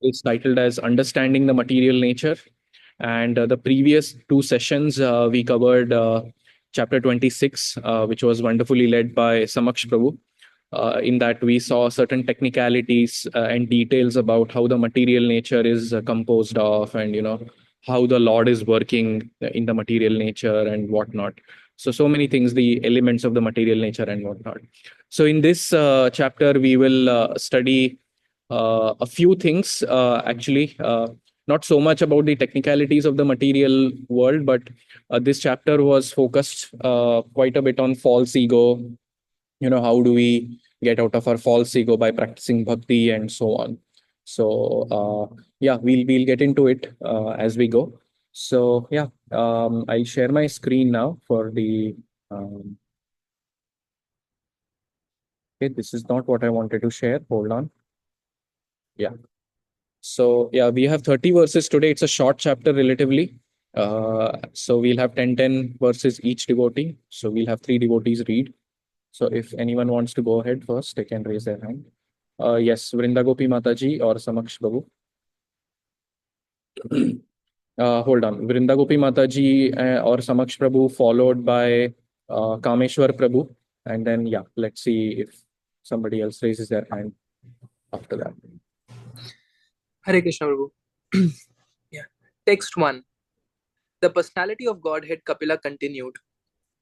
It's titled as Understanding the Material Nature. And the previous two sessions, we covered chapter 26, which was wonderfully led by Samaksh Prabhu. In that, we saw certain technicalities and details about how the material nature is composed of, and how the Lord is working in the material nature and whatnot. So many things, the elements of the material nature and whatnot. So in this chapter, we will study a few things actually. Not so much about the technicalities of the material world, but this chapter was focused quite a bit on false ego. How do we get out of our false ego by practicing bhakti and so on. So yeah, we'll get into it as we go. So yeah, I'll share my screen now for the okay, this is not what I wanted to share. Hold on. Yeah. So yeah, we have 30 verses today. It's a short chapter relatively. So we'll have 10 verses each devotee. So we'll have three devotees read. So if anyone wants to go ahead first, they can raise their hand. Yes, Vrinda Gopi Mataji or Samaksh Babu. Hold on. Vrinda Gopi Mataji or Samaksh Prabhu, followed by Kameshwar Prabhu. And then, yeah, let's see if somebody else raises their hand after that. Hare Krishna Prabhu. Yeah. Text 1. The personality of Godhead Kapila continued.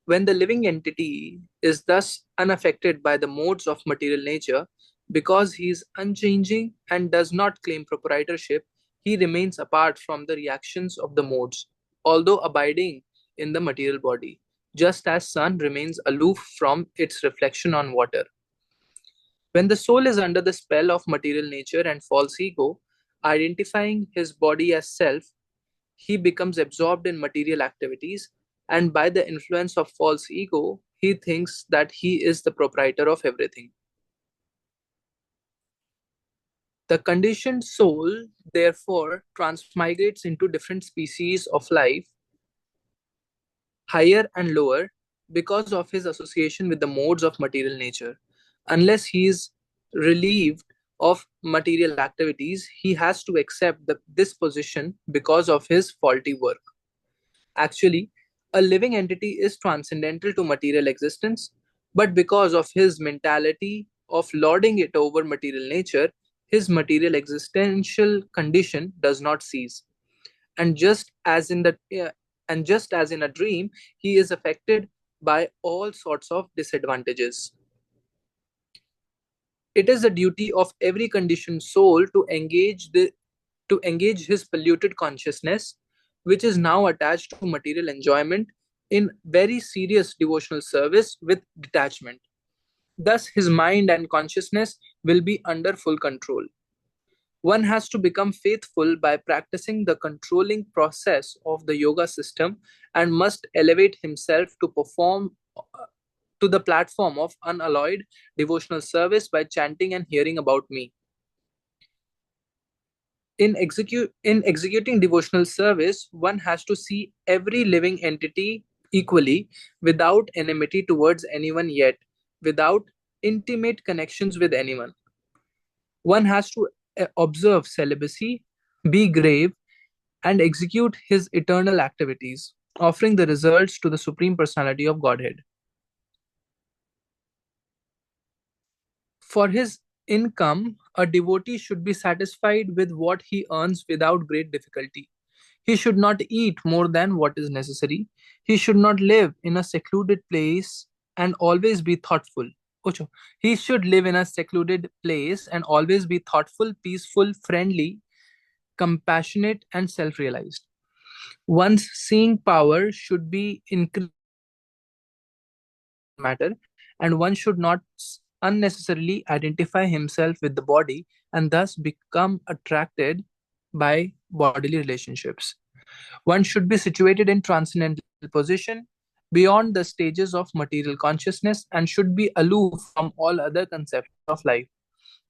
When the living entity is thus unaffected by the modes of material nature, because he is unchanging and does not claim proprietorship, he remains apart from the reactions of the modes, although abiding in the material body, just as sun remains aloof from its reflection on water. When the soul is under the spell of material nature and false ego, identifying his body as self, he becomes absorbed in material activities, and by the influence of false ego, he thinks that he is the proprietor of everything. The conditioned soul, therefore, transmigrates into different species of life, higher and lower, because of his association with the modes of material nature. Unless he is relieved of material activities, he has to accept this position because of his faulty work. Actually, a living entity is transcendental to material existence, but because of his mentality of lording it over material nature, his material existential condition does not cease. And just as in the and just as in a dream, he is affected by all sorts of disadvantages. It is the duty of every conditioned soul to engage his polluted consciousness, which is now attached to material enjoyment, in very serious devotional service with detachment. Thus, his mind and consciousness will be under full control. One has to become faithful by practicing the controlling process of the yoga system and must elevate himself to the platform of unalloyed devotional service by chanting and hearing about me. In executing devotional service, one has to see every living entity equally, without enmity towards anyone, yet without intimate connections with anyone. One has to observe celibacy, be grave, and execute his eternal activities, offering the results to the Supreme Personality of Godhead. For his income, a devotee should be satisfied with what he earns without great difficulty. He should not eat more than what is necessary. He should not live in a secluded place and always be thoughtful. Ocho. He should live in a secluded place and always be thoughtful, peaceful, friendly, compassionate, and self realized. One's seeing power should be increased matter, and one should not unnecessarily identify himself with the body and thus become attracted by bodily relationships. One should be situated in transcendental position beyond the stages of material consciousness and should be aloof from all other concepts of life.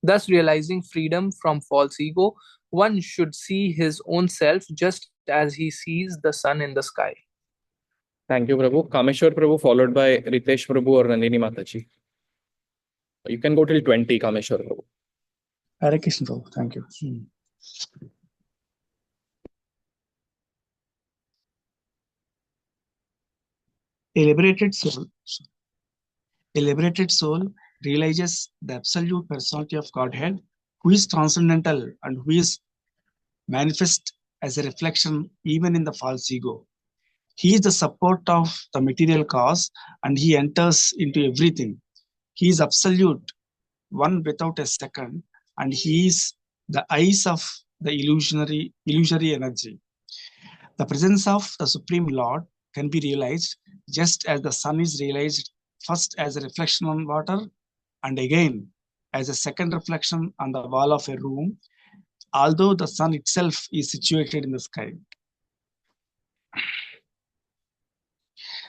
Thus, realizing freedom from false ego, one should see his own self just as he sees the sun in the sky. Thank you, Prabhu. Kameshwar Prabhu, followed by Ritesh Prabhu or Nandini Mataji. You can go till 20, Kameshwar Prabhu. Hare Krishna Prabhu. Thank you. A liberated soul realizes the absolute personality of Godhead, who is transcendental and who is manifest as a reflection even in the false ego. He is the support of the material cause and he enters into everything. He is absolute, one without a second, and he is the eyes of the illusory energy. The presence of the Supreme Lord can be realized just as the sun is realized first as a reflection on water and again as a second reflection on the wall of a room, although the sun itself is situated in the sky.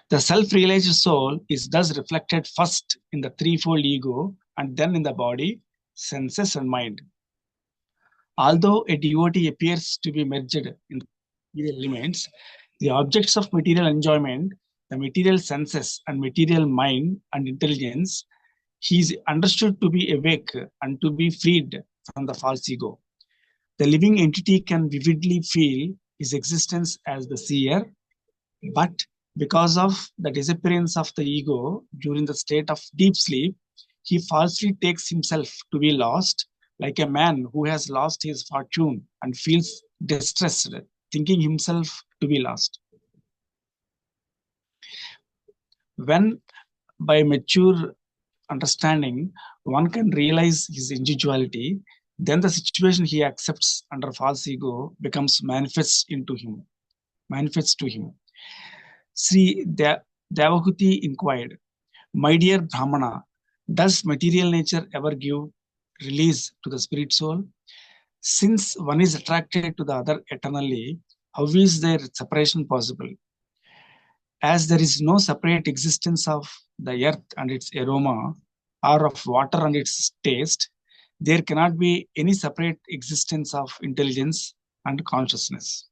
The self-realized soul is thus reflected first in the threefold ego and then in the body, senses, and mind. Although a devotee appears to be merged in the elements, the objects of material enjoyment, the material senses and material mind and intelligence, he is understood to be awake and to be freed from the false ego. The living entity can vividly feel his existence as the seer, but because of the disappearance of the ego during the state of deep sleep, he falsely takes himself to be lost, like a man who has lost his fortune and feels distressed, thinking himself to be lost. When, by mature understanding, one can realize his individuality, then the situation he accepts under false ego becomes manifests to him. Sri Devahuti inquired, "My dear Brahmana, does material nature ever give release to the spirit soul? Since one is attracted to the other eternally, how is their separation possible? As there is no separate existence of the earth and its aroma, or of water and its taste, there cannot be any separate existence of intelligence and consciousness.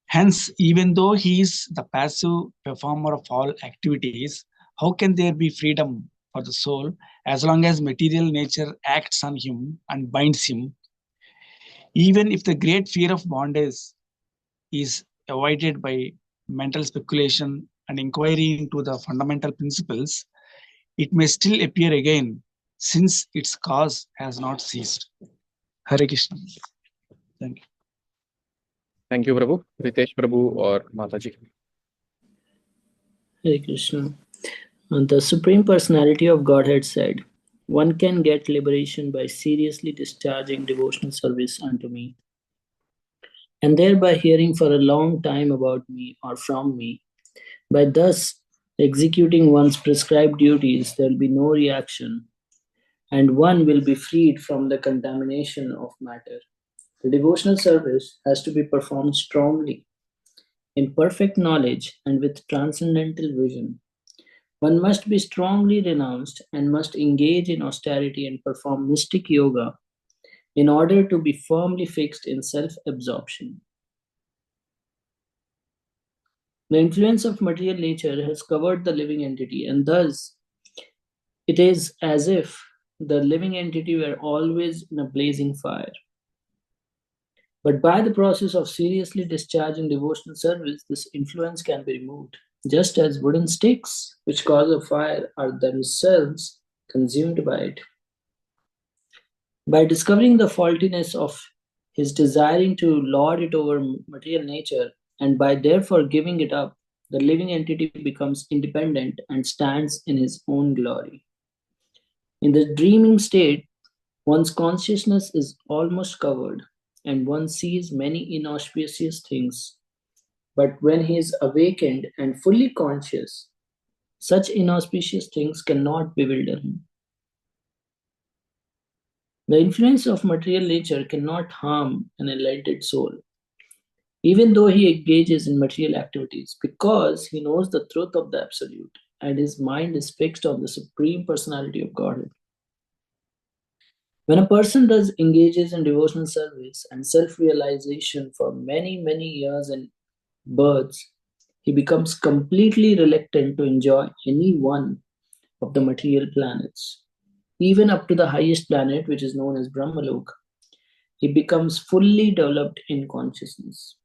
Hence, even though he is the passive performer of all activities, how can there be freedom for the soul as long as material nature acts on him and binds him? Even if the great fear of bondage is avoided by mental speculation and inquiry into the fundamental principles, it may still appear again, since its cause has not ceased." Hare Krishna. Thank you. Thank you, Prabhu. Ritesh Prabhu or Mataji. Hare Krishna. The Supreme Personality of Godhead said, "One can get liberation by seriously discharging devotional service unto me, and thereby hearing for a long time about me or from me. By thus executing one's prescribed duties, there will be no reaction, and one will be freed from the contamination of matter. The devotional service has to be performed strongly, in perfect knowledge, and with transcendental vision. One must be strongly renounced and must engage in austerity and perform mystic yoga in order to be firmly fixed in self-absorption. The influence of material nature has covered the living entity, and thus it is as if the living entity were always in a blazing fire. But by the process of seriously discharging devotional service, this influence can be removed, just as wooden sticks, which cause a fire, are themselves consumed by it. By discovering the faultiness of his desiring to lord it over material nature, and by therefore giving it up, the living entity becomes independent and stands in his own glory. In the dreaming state, one's consciousness is almost covered, and one sees many inauspicious things. But when he is awakened and fully conscious, such inauspicious things cannot bewilder him. The influence of material nature cannot harm an enlightened soul, even though he engages in material activities, because he knows the truth of the Absolute, and his mind is fixed on the Supreme Personality of Godhead. When a person thus engages in devotional service and self-realization for many, many years and births, he becomes completely reluctant to enjoy any one of the material planets. even up to the highest planet, which is known as Brahmalok, he becomes fully developed in consciousness.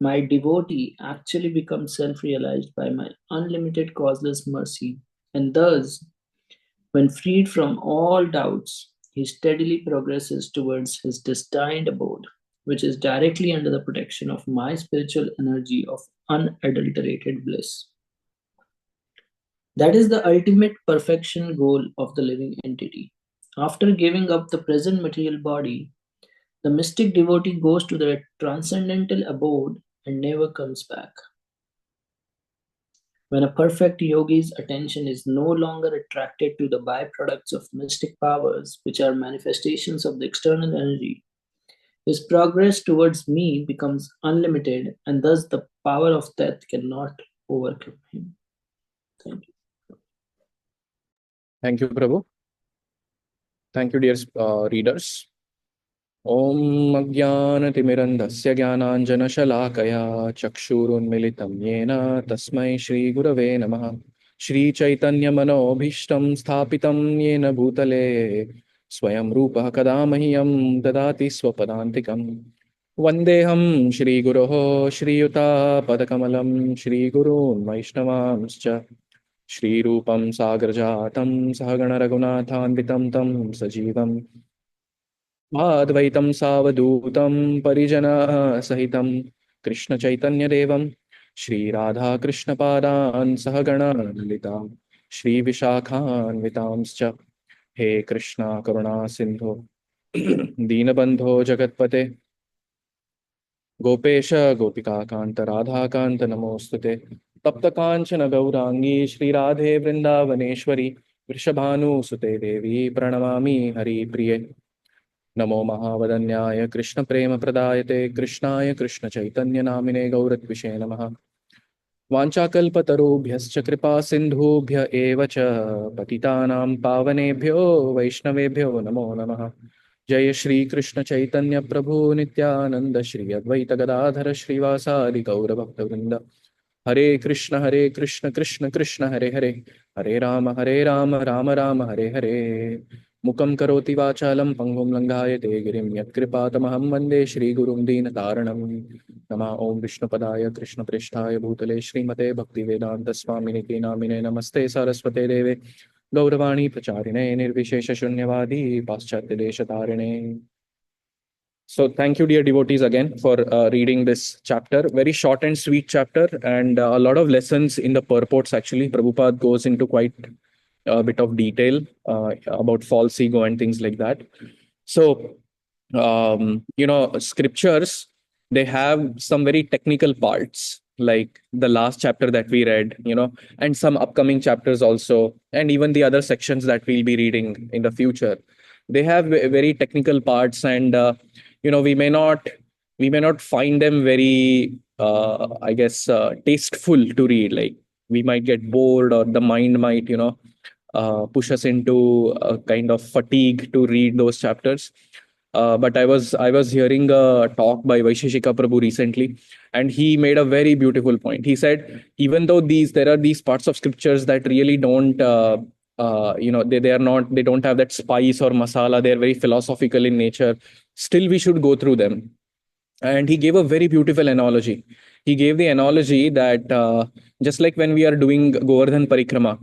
My devotee actually becomes self-realized by my unlimited causeless mercy, and thus, when freed from all doubts, he steadily progresses towards his destined abode, which is directly under the protection of my spiritual energy of unadulterated bliss. That is the ultimate perfection goal of the living entity. After giving up the present material body, the mystic devotee goes to the transcendental abode and never comes back. When a perfect yogi's attention is no longer attracted to the byproducts of mystic powers, which are manifestations of the external energy, his progress towards me becomes unlimited, and thus the power of death cannot overcome him. Thank you. Thank you, Prabhu. Thank you, dear readers. Om Ajnanatimirandasya Jnananjanashalakaya Chakshurunmilitam Yena Tasmai Shri Gurave Namaha Shri Chaitanya Manobhishtam Sthapitam Yena Bhutale Swayam Rupa Kadamahyam Dadati Swapadantikam Vandeham Shri Guroho Shri Yuta Padakamalam Shri Gurun Vaishnavamscha Shri Rupam Sagrajatam Sahagana Raghunathanvitam Tam Sajivam Advaitam Savadutam Parijana Sahitam Krishna Chaitanya Devam Shri Radha Krishna Padan Sahagana Lalitam Shri Vishakhan Vitamscha He Krishna Karuna Sindhu Deenabandho Jagatpate Gopesha Gopika Kanta Radha Kanta Namostute Tapta Kanchana Gaurangi Shri Radhe Vrindavaneshwari Vrishabhanu Sute Devi Pranamami Hari Priye नमो महावदन्याय कृष्ण प्रेम प्रदायते कृष्णाय कृष्ण चैतन्य नामिने गौरत्विषे नमः वाञ्छाकल्पतरुभ्यश्च कृपा सिन्धुभ्य एव च पतितानां पावनेभ्यो वैष्णवेभ्यो नमो नमः जय श्री कृष्ण चैतन्य प्रभु नित्यानंद श्री अद्वैत गदाधर श्रीवासादि गौरभक्तवृंद हरे कृष्ण कृष्ण कृष्ण हरे हरे हरे राम राम राम हरे हरे मुकं करोति वाचालं पंगुं लंघायते गिरिं यत्कृपातमहं वन्दे श्रीगुरुं दीनतारणं नमः ओं विष्णुपदाय कृष्णप्रेष्ठाय भूतले श्रीमते भक्तिवेदान्तस्वामिनिति नामिने नमस्ते सारस्वते देवे गौरवाणी प्रचारिणे निर्विशेषशून्यवादी पाश्चात्यदेशतारिणे. So thank you, dear devotees, again for reading this chapter. Very short and sweet chapter, and a lot of lessons in the purports. Actually, Prabhupada goes into quite a bit of detail about false ego and things like that. So, scriptures, they have some very technical parts, like the last chapter that we read, and some upcoming chapters also, and even the other sections that we'll be reading in the future. They have very technical parts, and we may not find them very I guess tasteful to read. Like, we might get bored, or the mind might push us into a kind of fatigue to read those chapters. But I was hearing a talk by Vaisheshika Prabhu recently, and he made a very beautiful point. He said, even though there are these parts of scriptures that really don't they don't have that spice or masala, they're very philosophical in nature, still we should go through them. And he gave a very beautiful analogy. He gave the analogy that just like when we are doing Govardhan Parikrama,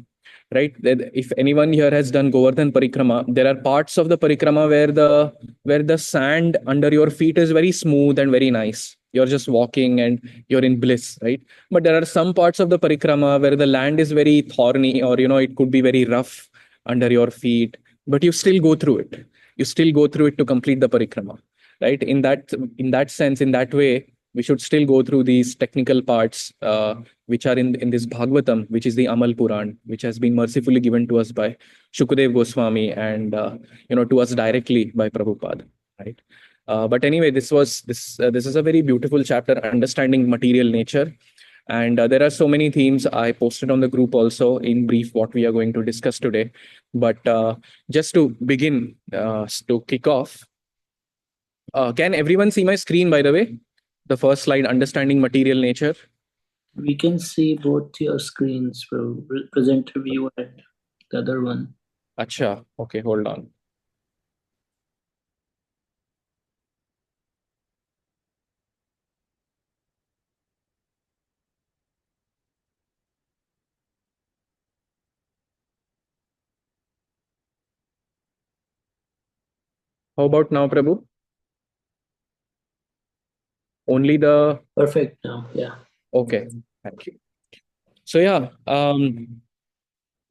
right? That if anyone here has done Govardhan Parikrama, there are parts of the Parikrama where the sand under your feet is very smooth and very nice. You're just walking and you're in bliss, right? But there are some parts of the Parikrama where the land is very thorny, or it could be very rough under your feet, but you still go through it. You still go through it to complete the Parikrama, right? In that sense, in that way, we should still go through these technical parts, which are in this Bhagavatam, which is the Amal Puran, which has been mercifully given to us by Shukadev Goswami, and to us directly by Prabhupada, right? But anyway, this is a very beautiful chapter, understanding material nature. And there are so many themes. I posted on the group also in brief what we are going to discuss today. But just to begin, to kick off, can everyone see my screen, by the way? The first slide, understanding material nature. We can see both your screens, bro. Presenter view and the other one. Acha. Okay, hold on. How about now, Prabhu? Only the Perfect now. Yeah. okay. Thank you. So yeah,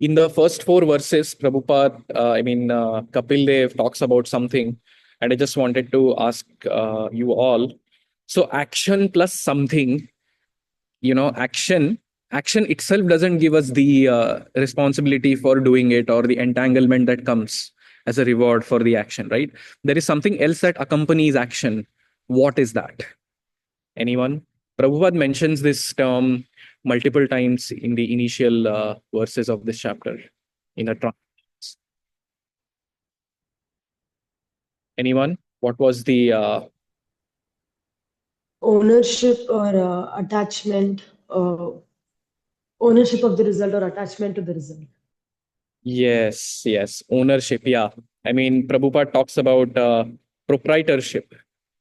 in the first four verses, Prabhupada, Kapil Dev talks about something, and I just wanted to ask you all. So action plus something, action itself doesn't give us the responsibility for doing it or the entanglement that comes as a reward for the action, right? There is something else that accompanies action. What is that? Anyone? Prabhupada mentions this term multiple times in the initial verses of this chapter in a anyone? What was the ownership or attachment, ownership of the result or attachment to the result. yes, ownership. Yeah. I mean, Prabhupada talks about proprietorship,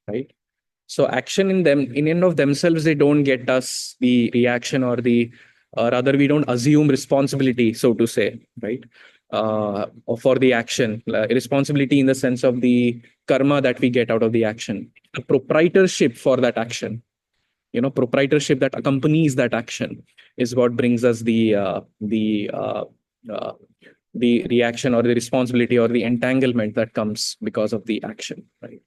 right? So action in and of themselves, they don't get us the reaction or or rather, we don't assume responsibility, so to say, right? For the action, responsibility in the sense of the karma that we get out of the action, the proprietorship for that action, proprietorship that accompanies that action is what brings us uh, the reaction or the responsibility or the entanglement that comes because of the action, right?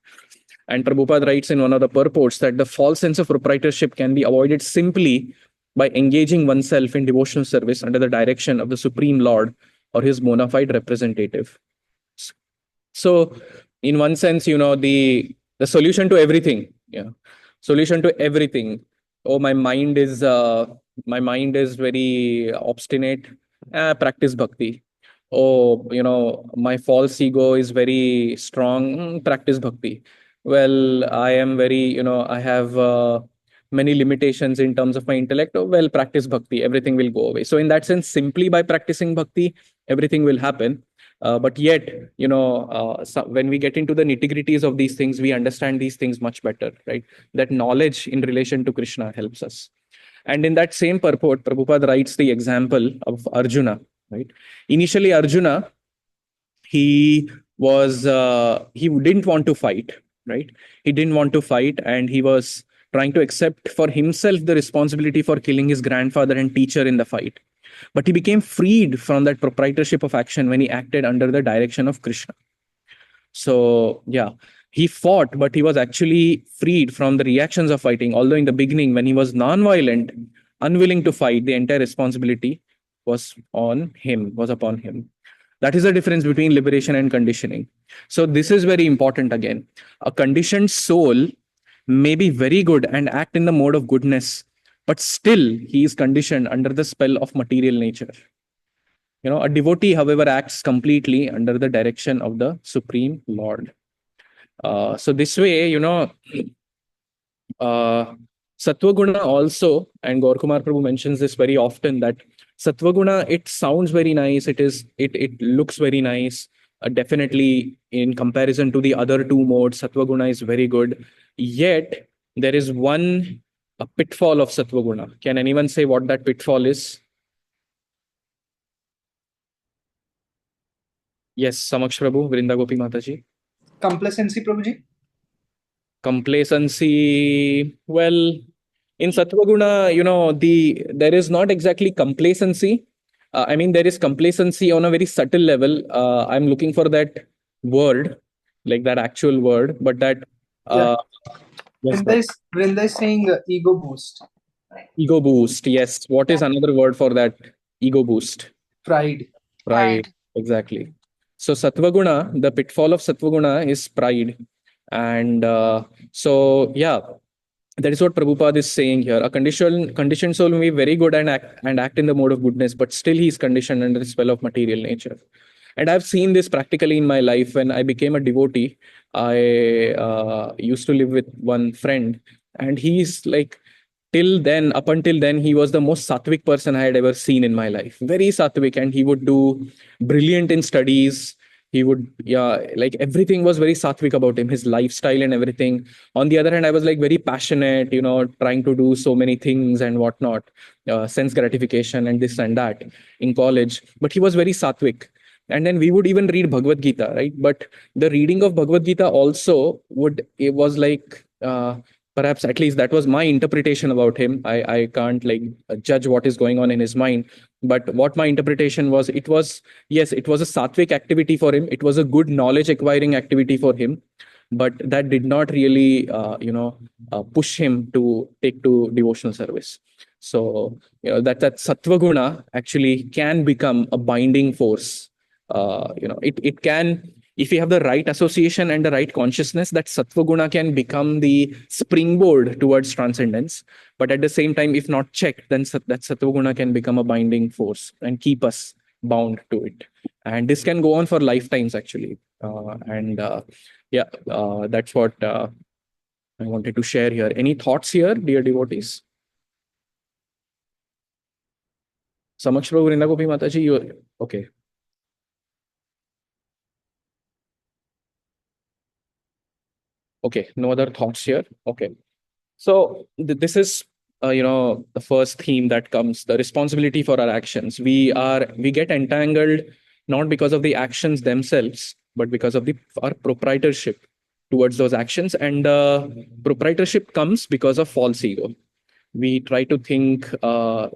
And Prabhupada writes in one of the purports that the false sense of proprietorship can be avoided simply by engaging oneself in devotional service under the direction of the Supreme Lord or his bona fide representative. So, in one sense, the solution to everything, solution to everything. Oh, my mind is very obstinate. Practice bhakti. Oh, my false ego is very strong. Practice bhakti. Well, I am very, I have many limitations in terms of my intellect. Oh, well, practice bhakti. Everything will go away. So, in that sense, simply by practicing bhakti, everything will happen. But yet, when we get into the nitty-gritties of these things, we understand these things much better, right? That knowledge in relation to Krishna helps us. And in that same purport, Prabhupada writes the example of Arjuna, right? Initially, Arjuna, he he didn't want to fight, right? He didn't want to fight, and he was trying to accept for himself the responsibility for killing his grandfather and teacher in the fight. But he became freed from that proprietorship of action when he acted under the direction of Krishna. So, yeah, he fought, but he was actually freed from the reactions of fighting. Although in the beginning, when he was non-violent, unwilling to fight, the entire responsibility was upon him. That is the difference between liberation and conditioning. So this is very important again. A conditioned soul may be very good and act in the mode of goodness, but still he is conditioned under the spell of material nature. A devotee, however, acts completely under the direction of the Supreme Lord. So this way, Sattva Guna also, and Gaurakumar Prabhu mentions this very often, that Sattva Guna, it sounds very nice. It looks very nice. Definitely, in comparison to the other two modes, Sattva Guna is very good. Yet, there is a pitfall of Sattva Guna. Can anyone say what that pitfall is? Yes, Samaksh Prabhu, Vrinda Gopi Mataji. Complacency, Prabhuji? Complacency. Well, in Sattva Guna, there is not exactly complacency. There is complacency on a very subtle level. I'm looking for that word, like that actual word, but that. Yes, Vrinda is saying ego boost. Ego boost. Yes. What is another word for that ego boost? Pride. Right. Exactly. So Sattva Guna, the pitfall of Sattva Guna is pride. And so, yeah, that is what Prabhupada is saying here. A conditioned soul may be very good and act in the mode of goodness, but still he is conditioned under the spell of material nature. And I've seen this practically in my life. When I became a devotee, I used to live with one friend, and he's like, till then, up until then, he was the most sattvic person I had ever seen in my life. Very sattvic, and he would do brilliant in studies. He would, yeah, like everything was very sattvic about him, his lifestyle and everything. On the other hand, I was like very passionate, trying to do so many things and whatnot, sense gratification and this and that in college. But he was very sattvic. And then we would even read Bhagavad Gita, right? But the reading of Bhagavad Gita also it was like, perhaps at least that was my interpretation about him. I can't like judge what is going on in his mind. But what my interpretation was, yes, it was a sattvic activity for him. It was a good knowledge acquiring activity for him. But that did not really, push him to take to devotional service. So, that sattva guna actually can become a binding force. It can, if you have the right association and the right consciousness, that sattva guna can become the springboard towards transcendence. But at the same time, if not checked, then that sattva guna can become a binding force and keep us bound to it. And this can go on for lifetimes, actually. That's what I wanted to share here. Any thoughts here, dear devotees? Samaksh Prabhu, Vrinda Gopi Mataji, you okay? Okay, no other thoughts here. Okay, so this is the first theme that comes, the responsibility for our actions. We get entangled not because of the actions themselves, but because of our proprietorship towards those actions. And proprietorship comes because of false ego. We try to think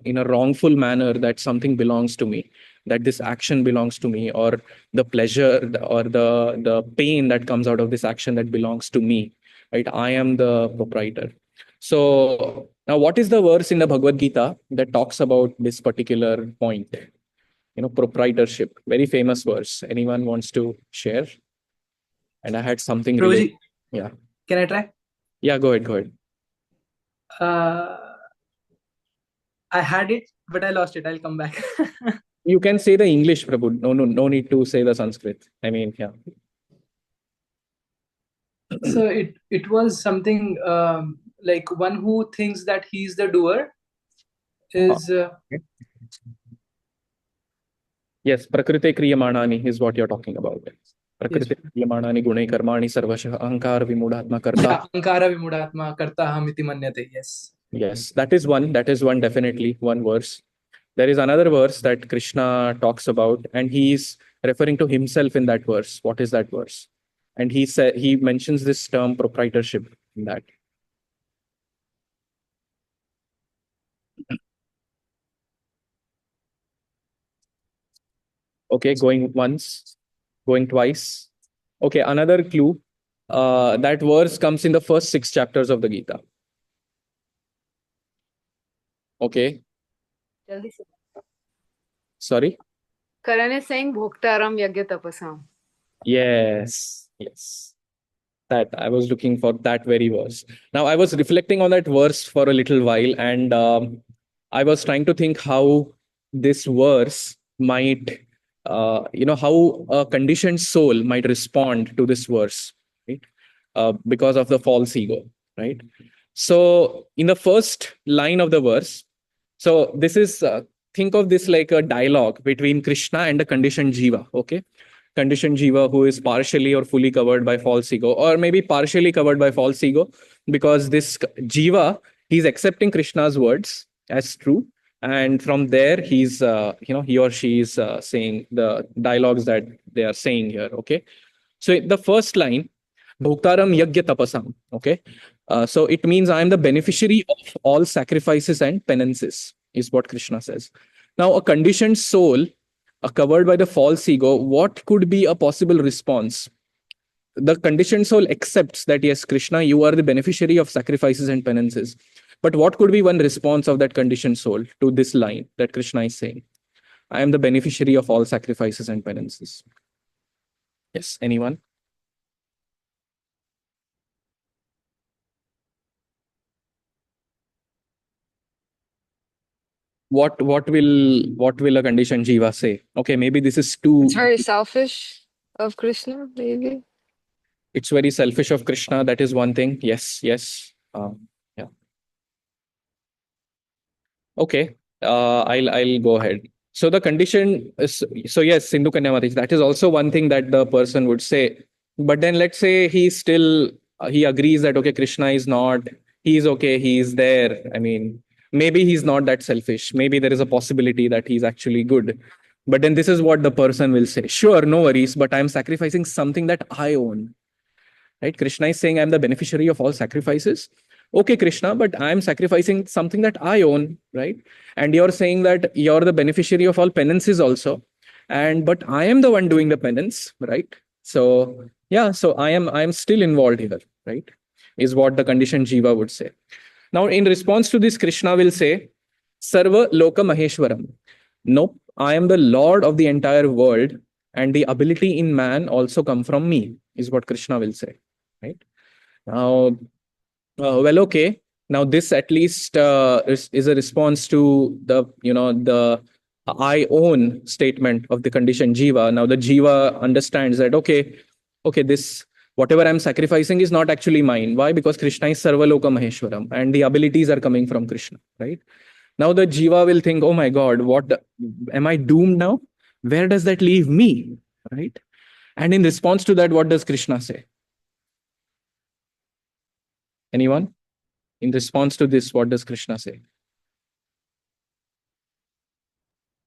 in a wrongful manner that something belongs to me, that this action belongs to me, or the pleasure or the pain that comes out of this action that belongs to me, right? I am the proprietor. So now, what is the verse in the Bhagavad Gita that talks about this particular point? Proprietorship, very famous verse. Anyone wants to share? And I had something related. Prabhuji, Yeah. can I try? Yeah, go ahead. I had it, but I lost it. I'll come back. You can say the English, Prabhu. No need to say the Sanskrit. I mean, yeah. So it was something like one who thinks that he's the doer is Yes, Prakriti Kriyamanani is what you're talking about. Prakriti Kriyamanani Gune Karmani Sarvasha Ahankara Vimudhatma Karta. Ahankara Vimudhatma Karta Hamiti Manyate. Yes. Yes, that is one. Definitely one verse. There is another verse that Krishna talks about, and he's referring to himself in that verse. What is that verse? And he mentions this term proprietorship in that. Okay, going once, going twice. Okay, another clue. That verse comes in the first 6 chapters of the Gita. Okay. Sorry? Karan is saying Bhoktaram Yagya Tapasam. Yes. That I was looking for that very verse. Now, I was reflecting on that verse for a little while, and I was trying to think how this verse might, how a conditioned soul might respond to this verse, right? Because of the false ego, right? So, in the first line of the verse, so this is, think of this like a dialogue between Krishna and a conditioned jiva, okay? Conditioned jiva who is partially or fully covered by false ego, or maybe partially covered by false ego, because this jiva, he's accepting Krishna's words as true. And from there, he's, he or she is saying the dialogues that they are saying here, okay? So the first line, Bhoktaram Yagya Tapasam, okay? So it means I am the beneficiary of all sacrifices and penances, is what Krishna says. Now, a conditioned soul, covered by the false ego, what could be a possible response? The conditioned soul accepts that, yes, Krishna, you are the beneficiary of sacrifices and penances. But what could be one response of that conditioned soul to this line that Krishna is saying? I am the beneficiary of all sacrifices and penances. Yes, anyone? What will a conditioned jiva say? Okay, maybe this is too. It's very selfish of Krishna, maybe. It's very selfish of Krishna. That is one thing. Yes. Yeah. Okay, I'll go ahead. So the condition is, so yes, Sindhu Kanya Mataji, that is also one thing that the person would say. But then let's say he still he agrees that okay, Krishna is not, he's okay, he's there. I mean, maybe he's not that selfish. Maybe there is a possibility that he's actually good. But then this is what the person will say. Sure, no worries, but I'm sacrificing something that I own. Right? Krishna is saying I'm the beneficiary of all sacrifices. Okay, Krishna, but I'm sacrificing something that I own, right? And you're saying that you're the beneficiary of all penances also. And but I am the one doing the penance, right? So yeah, so I am still involved here, right? Is what the conditioned jiva would say. Now, in response to this, Krishna will say, Sarva Loka Maheshwaram. Nope, I am the Lord of the entire world, and the ability in man also come from me, is what Krishna will say. Right? Now, well, okay. Now, this at least is a response to the, the I own statement of the conditioned jiva. Now, the jiva understands that, okay, this, whatever I'm sacrificing is not actually mine. Why? Because Krishna is Sarvaloka Maheshwaram and the abilities are coming from Krishna, right? Now, the jiva will think, oh my God, am I doomed now? Where does that leave me, right? And in response to that, what does Krishna say? Anyone? In response to this, what does Krishna say?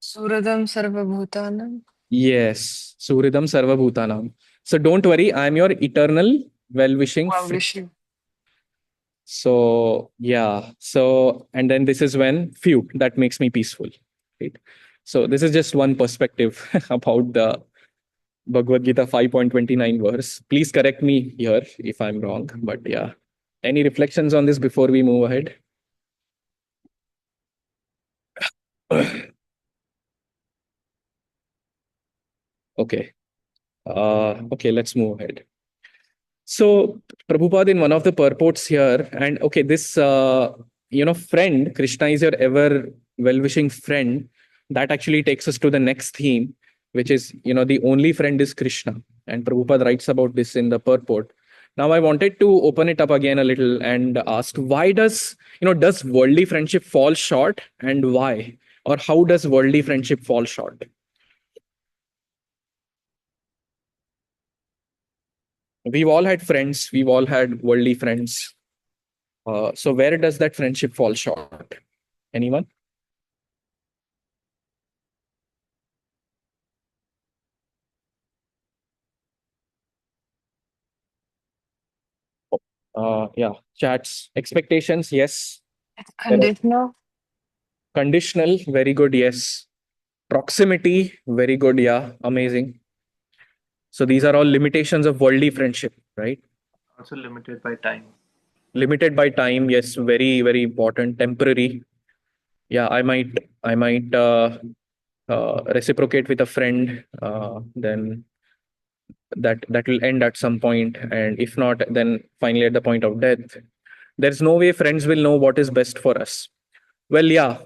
Suradam Sarvabhutanam. Yes, Suridam Sarva Bhutanam. So don't worry, I'm your eternal well-wishing friend. Well-wishing. So yeah, so and then this is when that makes me peaceful, right? So this is just one perspective about the Bhagavad Gita 5.29 verse. Please correct me here if I'm wrong, but yeah. Any reflections on this before we move ahead? Okay. Okay, let's move ahead. So Prabhupada, in one of the purports here, and okay, this friend, Krishna is your ever well-wishing friend. That actually takes us to the next theme, which is, the only friend is Krishna. And Prabhupada writes about this in the purport. Now I wanted to open it up again a little and ask, why does worldly friendship fall short, and why? Or how does worldly friendship fall short? We've all had friends, we've all had worldly friends. So where does that friendship fall short? Anyone? Yeah, chats. Expectations, yes. Conditional. Conditional, very good, yes. Proximity, very good, yeah, amazing. So these are all limitations of worldly friendship, right? Also limited by time. Limited by time, yes, very, very important. Temporary. Yeah, I might reciprocate with a friend, then that will end at some point, and if not, then finally at the point of death. There's no way friends will know what is best for us. Well, yeah,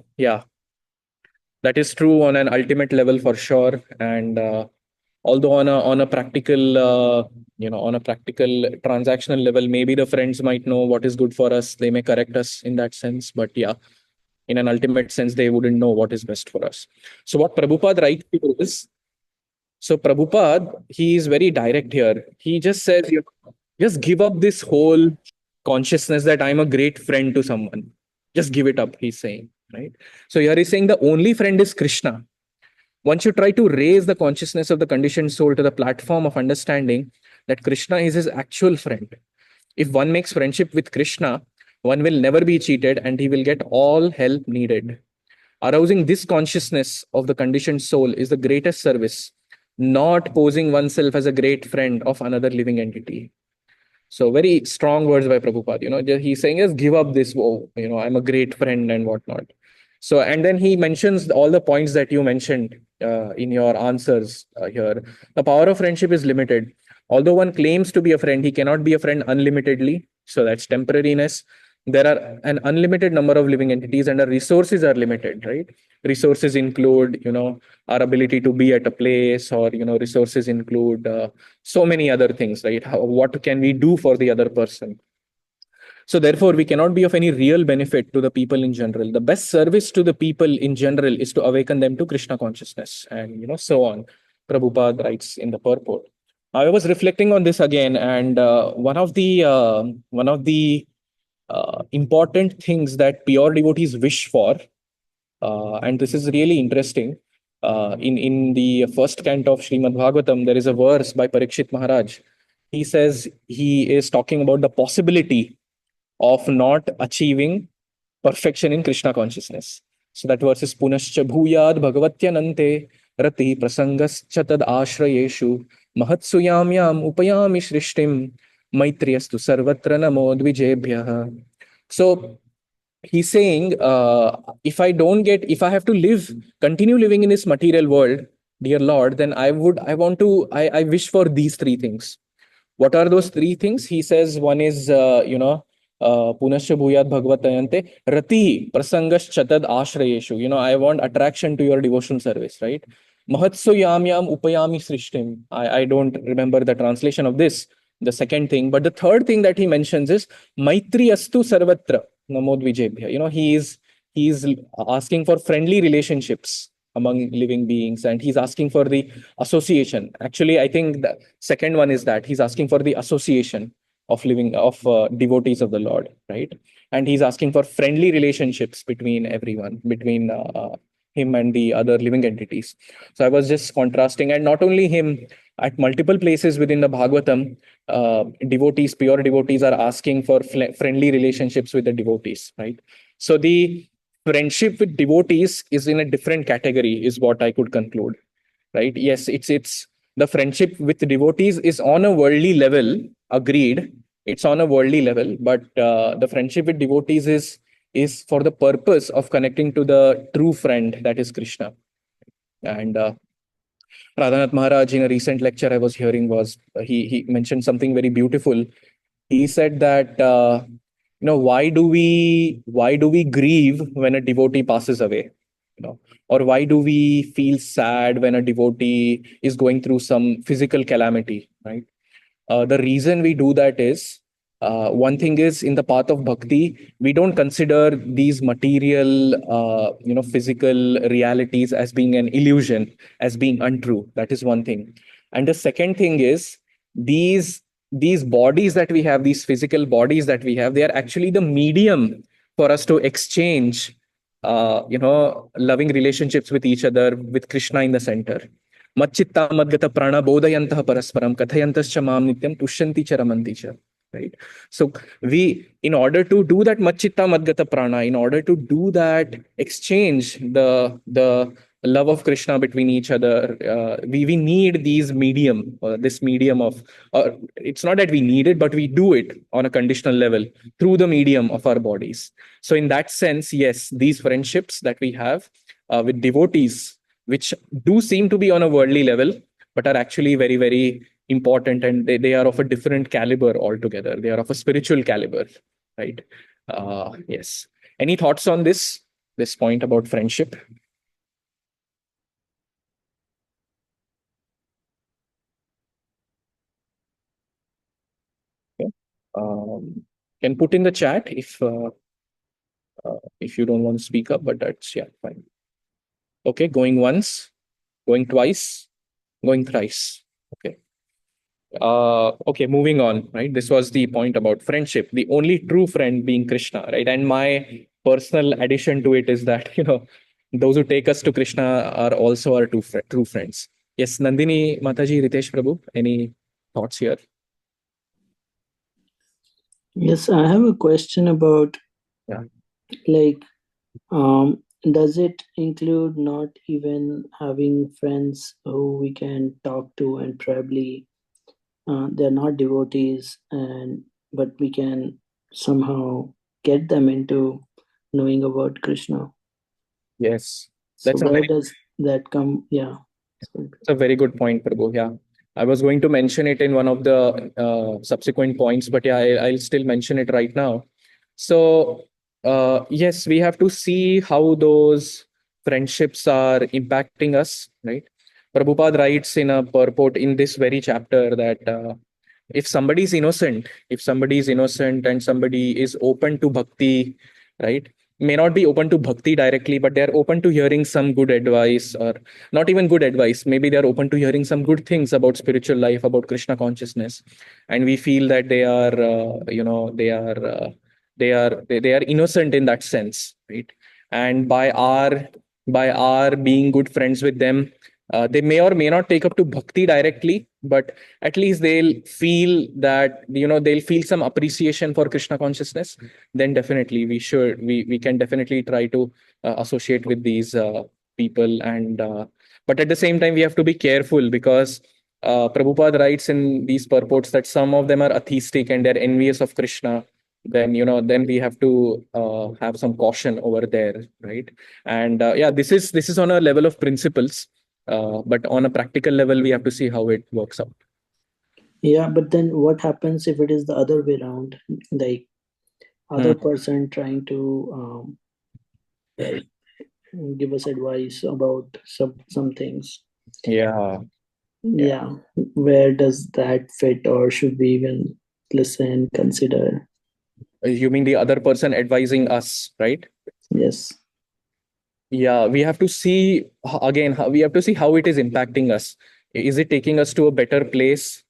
that is true on an ultimate level for sure. And although on a practical on a practical transactional level, maybe the friends might know what is good for us, they may correct us in that sense, but yeah, in an ultimate sense, they wouldn't know what is best for us. So what Prabhupada writes is, so Prabhupada, he is very direct here. He just says, just give up this whole consciousness that I'm a great friend to someone. Just give it up, he's saying, right? So here he's saying the only friend is Krishna. Once you try to raise the consciousness of the conditioned soul to the platform of understanding that Krishna is his actual friend. If one makes friendship with Krishna, one will never be cheated and he will get all help needed. Arousing this consciousness of the conditioned soul is the greatest service, not posing oneself as a great friend of another living entity. So very strong words by Prabhupada. He's saying, just give up this, I'm a great friend and whatnot. So, and then he mentions all the points that you mentioned in your answers here. The power of friendship is limited. Although one claims to be a friend, he cannot be a friend unlimitedly. So that's temporariness. There are an unlimited number of living entities and our resources are limited, right? Resources include, our ability to be at a place, or, resources include so many other things, right? What can we do for the other person? So therefore, we cannot be of any real benefit to the people in general. The best service to the people in general is to awaken them to Krishna consciousness, and so on. Prabhupada writes in the purport. I was reflecting on this again, and one of the important things that pure devotees wish for, and this is really interesting. In the first canto of Srimad Bhagavatam, there is a verse by Parikshit Maharaj. He says he is talking about the possibility of not achieving perfection in Krishna consciousness. So that verse is Punascha bhuyad bhagavatyanante rati prasangascha tad ashrayeshu mahatsu yam upayami shrishtim maitriyastu sarvatra namo dvijebhyah. So he's saying, if I have to continue living in this material world, dear Lord, then I wish for these three things. What are those three things? He says one is, Punascha bhuyat bhagavatayante rati prasangas chatad ashrayeshu. I want attraction to your devotional service, right? Mahatsu yam upayami srishtim. I don't remember the translation of this, the second thing. But the third thing that he mentions is maitri astu sarvatra namo dvijebhya. He is asking for friendly relationships among living beings, and he's asking for the association. Actually, I think the second one is that he's asking for the association of devotees of the Lord, right? And he's asking for friendly relationships between everyone, between him and the other living entities. So I was just contrasting, and not only him, at multiple places within the Bhagavatam, pure devotees are asking for friendly relationships with the devotees, right? So the friendship with devotees is in a different category, is what I could conclude, right? Yes, it's the friendship with devotees is on a worldly level, agreed. It's on a worldly level, but the friendship with devotees is for the purpose of connecting to the true friend, that is Krishna. And Radhanath Maharaj, in a recent lecture I was hearing, he mentioned something very beautiful. He said that why do we grieve when a devotee passes away, or why do we feel sad when a devotee is going through some physical calamity, right? The reason we do that is, one thing is, in the path of bhakti, we don't consider these material, physical realities as being an illusion, as being untrue. That is one thing. And the second thing is, these bodies that we have, these physical bodies that we have, they are actually the medium for us to exchange, loving relationships with each other, with Krishna in the center. Machchitta madgata prana bodhayantah parasparam kathayantascha mam nityam tushyanti cha ramanti cha. Right? So in order to do that machchitta madgata prana, in order to do that exchange, the love of Krishna between each other, we need this medium of, it's not that we need it, but we do it on a conditional level through the medium of our bodies. So in that sense, yes, these friendships that we have with devotees, which do seem to be on a worldly level, but are actually very, very important, and they are of a different caliber altogether. They are of a spiritual caliber, right? Yes. Any thoughts on this point about friendship? Okay. Can put in the chat if you don't want to speak up, but that's fine. Okay, going once, going twice, going thrice. Okay. Okay, moving on, right? This was the point about friendship, the only true friend being Krishna, right? And my personal addition to it is that, those who take us to Krishna are also our true friends. Yes, Nandini Mataji, Ritesh Prabhu, any thoughts here? Yes, I have a question about, does it include not even having friends who we can talk to, and probably they're not devotees, but we can somehow get them into knowing about Krishna? Yes. So where does that come? Yeah. It's a very good point, Prabhu. Yeah. I was going to mention it in one of the subsequent points, but I'll still mention it right now. So, yes, we have to see how those friendships are impacting us, right? Prabhupada writes in a purport in this very chapter that if somebody is innocent and somebody is open to bhakti, right? May not be open to bhakti directly, but they're open to hearing some good advice, or not even good advice. Maybe they're open to hearing some good things about spiritual life, about Krishna consciousness, and we feel that they are, they are innocent in that sense, right? And by our being good friends with them, they may or may not take up to bhakti directly, but at least they'll feel that, they'll feel some appreciation for Krishna consciousness. Then definitely we can definitely try to associate with these people. And but at the same time, we have to be careful, because Prabhupada writes in these purports that some of them are atheistic and they're envious of Krishna. Then we have to have some caution over there, right? And yeah, this is on a level of principles, but on a practical level, we have to see how it works out. Yeah, but then what happens if it is the other way around? Like other person trying to give us advice about some things. Yeah. Yeah, where does that fit, or should we even listen, consider? You mean the other person advising us, right? Yes. Yeah, we have to see again, we have to see how it is impacting us. Is it taking us to a better place,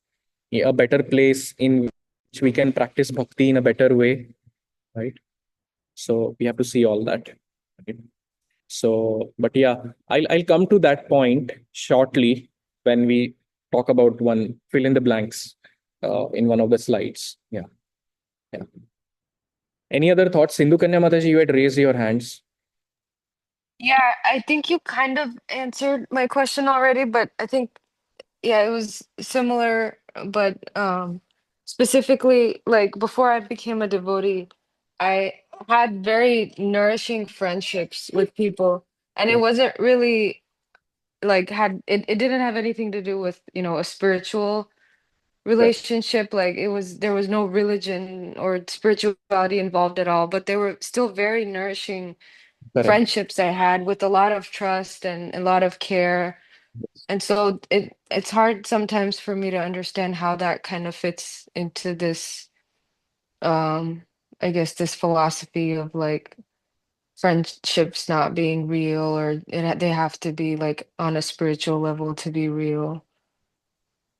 in which we can practice bhakti in a better way, right? So we have to see all that. Right? So, but yeah, I'll come to that point shortly when we talk about one fill in the blanks in one of the slides. Yeah. Any other thoughts? Sindhu Kanya Mataji, you had raised your hands. Yeah, I think you kind of answered my question already, but I think, yeah, it was similar, but specifically, like before I became a devotee, I had very nourishing friendships with people, and it wasn't really like it didn't have anything to do with, a spiritual relationship. Like there was no religion or spirituality involved at all, but they were still very nourishing Correct. friendships I had, with a lot of trust and a lot of care. And so it's hard sometimes for me to understand how that kind of fits into this, I guess, this philosophy of like friendships not being real, or they have to be like on a spiritual level to be real.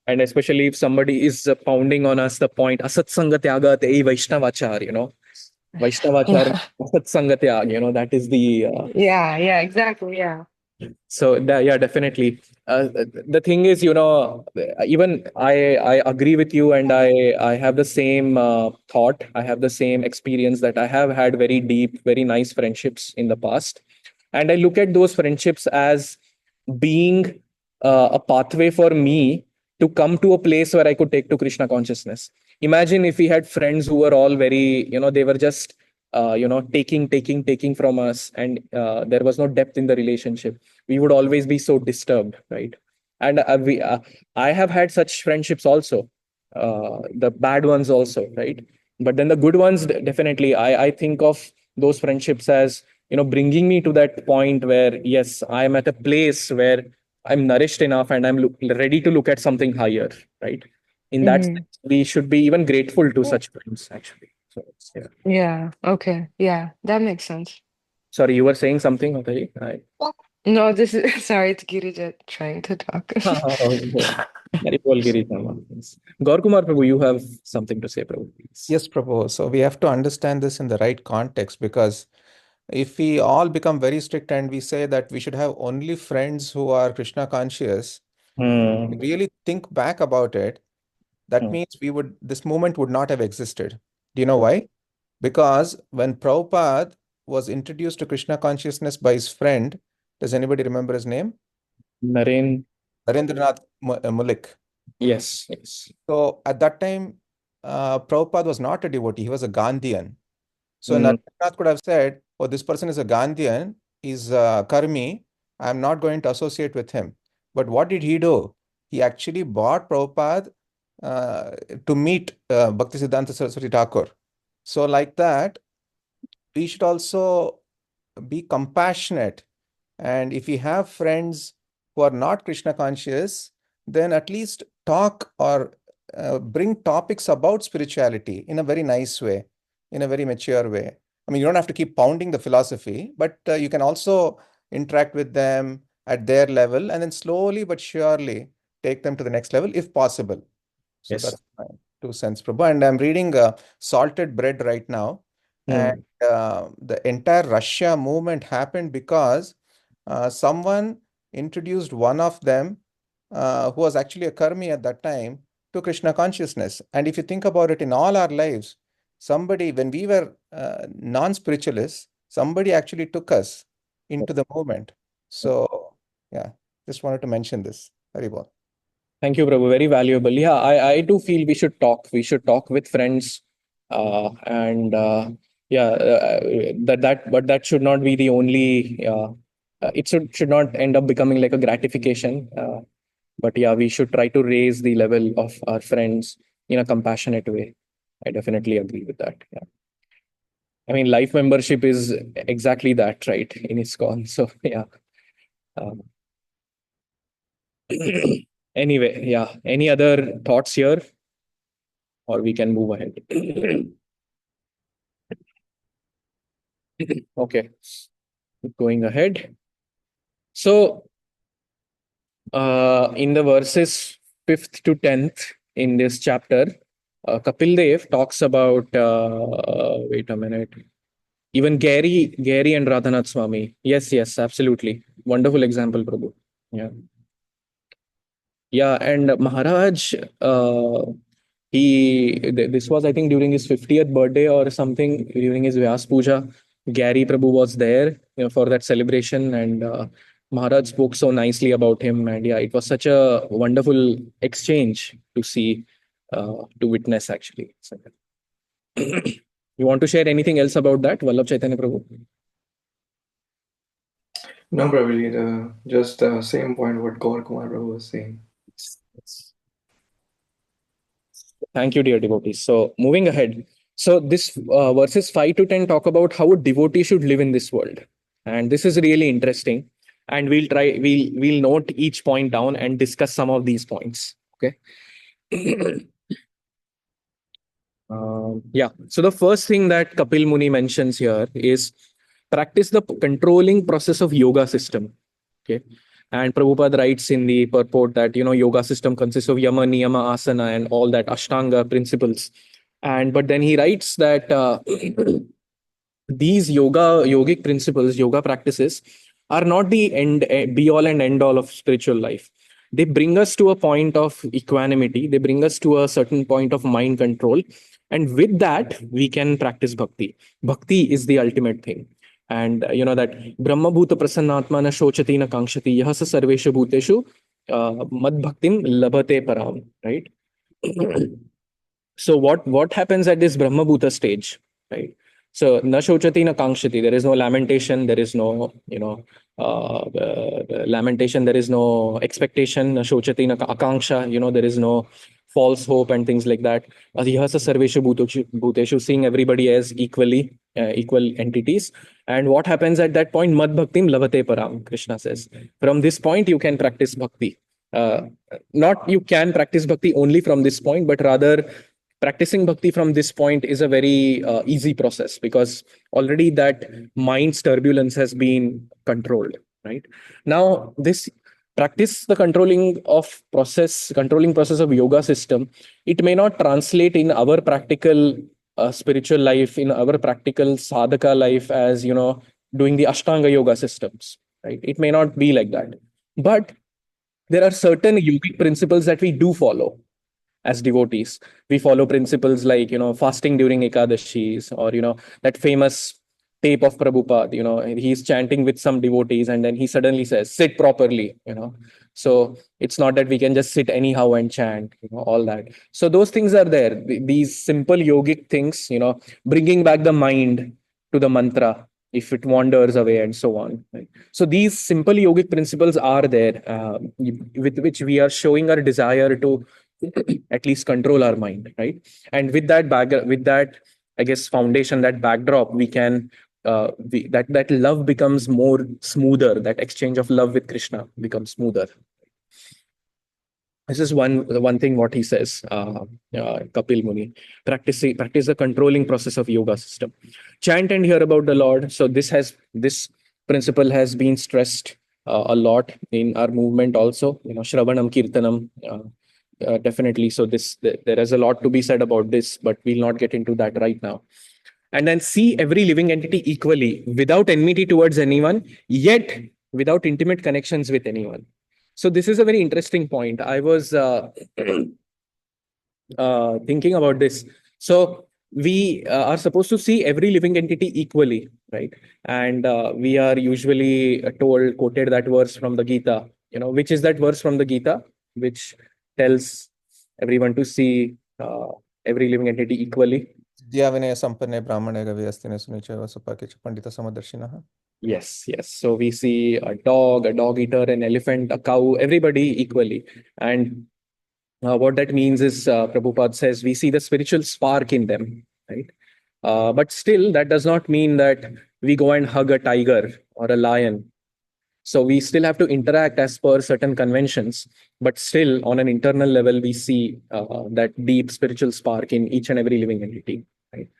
And especially if somebody is pounding on us the point, asat sangatyaga te Vaishnavachar, Vaishnavachar, asat sangatyag, that is the Yeah, exactly. Yeah. so yeah, definitely. The thing is, even I agree with you, and I have the same thought. I have the same experience, that I have had very deep, very nice friendships in the past, and I look at those friendships as being a pathway for me to come to a place where I could take to Krishna consciousness. Imagine if we had friends who were all very, they were just taking from us, and there was no depth in the relationship. We would always be so disturbed, right? And I have had such friendships also, the bad ones also, right? But then the good ones, definitely, I think of those friendships as, bringing me to that point where, yes, I'm at a place where I'm nourished enough, and I'm ready to look at something higher, right? In that Mhm. sense, we should be even grateful to such friends, actually. So yeah. Yeah. Okay. Yeah, that makes sense. Sorry, you were saying something, Mataji? No, this is sorry, it's Girija trying to talk. Very well, Giri Sharma. Yes. Gaur Kumar Prabhu, you have something to say, Prabhu, please. Yes, Prabhu. So we have to understand this in the right context, because if we all become very strict and we say that we should have only friends who are Krishna conscious, really think back about it, that means this movement would not have existed. Do you know why? Because when Prabhupada was introduced to Krishna consciousness by his friend, does anybody remember his name? Narendranath Mullik. Yes. So at that time, Prabhupada was not a devotee, he was a Gandhian. So Mm. Narendranath could have said, oh, this person is a Gandhian, he's a Karmi, I'm not going to associate with him. But what did he do? He actually bought Prabhupada to meet Bhaktisiddhanta Saraswati Thakur. So like that, we should also be compassionate. And if we have friends who are not Krishna conscious, then at least talk or bring topics about spirituality in a very nice way, in a very mature way. I mean, you don't have to keep pounding the philosophy, but you can also interact with them at their level and then slowly but surely take them to the next level if possible. So Yes. that's my 2 cents, Prabhu. And I'm reading Salted Bread right now. And the entire Russia movement happened because someone introduced one of them, who was actually a Karmi at that time, to Krishna consciousness. And if you think about it, in all our lives, somebody, when we were non-spiritualists, somebody actually took us into the movement. So, yeah, just wanted to mention this. Haribol. Thank you, Prabhu. Very valuable. Yeah, I too feel we should talk. We should talk with friends, and but that should not be the only. It should not end up becoming like a gratification. But yeah, we should try to raise the level of our friends in a compassionate way. I definitely agree with that. Yeah. I mean, life membership is exactly that, right? In ISKCON. So yeah. Anyway, yeah. Any other thoughts here? Or we can move ahead. Okay. Going ahead. So, in the verses 5th to 10th in this chapter, Kapil Dev talks about, wait a minute, even Gary and Radhanath Swami. Yes, absolutely. Wonderful example, Prabhu. Yeah. Yeah, and Maharaj, this was, I think, during his 50th birthday or something, during his Vyas Puja. Gary Prabhu was there, for that celebration, and Maharaj spoke so nicely about him. And yeah, it was such a wonderful exchange to see, to witness, actually. So, you want to share anything else about that, Vallabh Chaitanya Prabhu? No, Prabhuji, just the same point what Gaur Kumar Prabhu was saying. Thank you, dear devotees. So, moving ahead. So, this verses 5 to 10 talk about how a devotee should live in this world. And this is really interesting. And we'll note each point down and discuss some of these points. Okay. Yeah. So, the first thing that Kapil Muni mentions here is practice the controlling process of yoga system. Okay. And Prabhupada writes in the purport that, yoga system consists of yama, niyama, asana, and all that Ashtanga principles. But then he writes that these yogic principles, yoga practices, are not the be all and end all of spiritual life. They bring us to a point of equanimity. They bring us to a certain point of mind control. And with that, we can practice bhakti. Bhakti is the ultimate thing. And that Brahma Bhuta Prasannatma na shochati na kankshati yahasa sarveshu bhuteshu mad bhaktim labhate param, right? So what happens at this Brahma Bhuta stage, right? So na shochati na kankshati, there is no lamentation, there is no lamentation, there is no expectation. Na shochati na akanksha, there is no false hope and things like that. Adhyasa sarveshu bhuteshu, seeing everybody as equally equal entities. And what happens at that point? Mad bhaktim labhate param, Krishna says. From this point, you can practice bhakti. Not you can practice bhakti only from this point, but rather practicing bhakti from this point is a very easy process, because already that mind's turbulence has been controlled, right? Now, this practice, the controlling process of yoga system, it may not translate in our practical spiritual life, in our practical sadhaka life as, doing the Ashtanga yoga systems, right? It may not be like that. But there are certain yogic principles that we do follow as devotees. We follow principles like, fasting during Ekadashis, or, that famous tape of Prabhupada, he's chanting with some devotees and then he suddenly says, sit properly, So it's not that we can just sit anyhow and chant, all that. So those things are there. These simple yogic things, bringing back the mind to the mantra if it wanders away and so on. Right? So these simple yogic principles are there, with which we are showing our desire to at least control our mind, right? And with that, I guess, foundation, that backdrop, we can that love becomes more smoother. That exchange of love with Krishna becomes smoother. This is one thing what he says, Kapil Muni. Practice the controlling process of yoga system. Chant and hear about the Lord. So this principle has been stressed a lot in our movement also. Shravanam Kirtanam. Definitely. So there is a lot to be said about this, but we'll not get into that right now. And then see every living entity equally, without enmity towards anyone, yet without intimate connections with anyone. So this is a very interesting point. I was thinking about this. So we are supposed to see every living entity equally, right? And we are usually quoted that verse from the Gita. Which is that verse from the Gita, which tells everyone to see every living entity equally. Dhyavine sampane brahmane gavyastine sunicheva supakich pandita samadarshinaha. Yes. So we see a dog eater, an elephant, a cow, everybody equally. And what that means is, Prabhupada says, we see the spiritual spark in them, right? But still, that does not mean that we go and hug a tiger or a lion. So we still have to interact as per certain conventions, but still on an internal level, we see that deep spiritual spark in each and every living entity, right?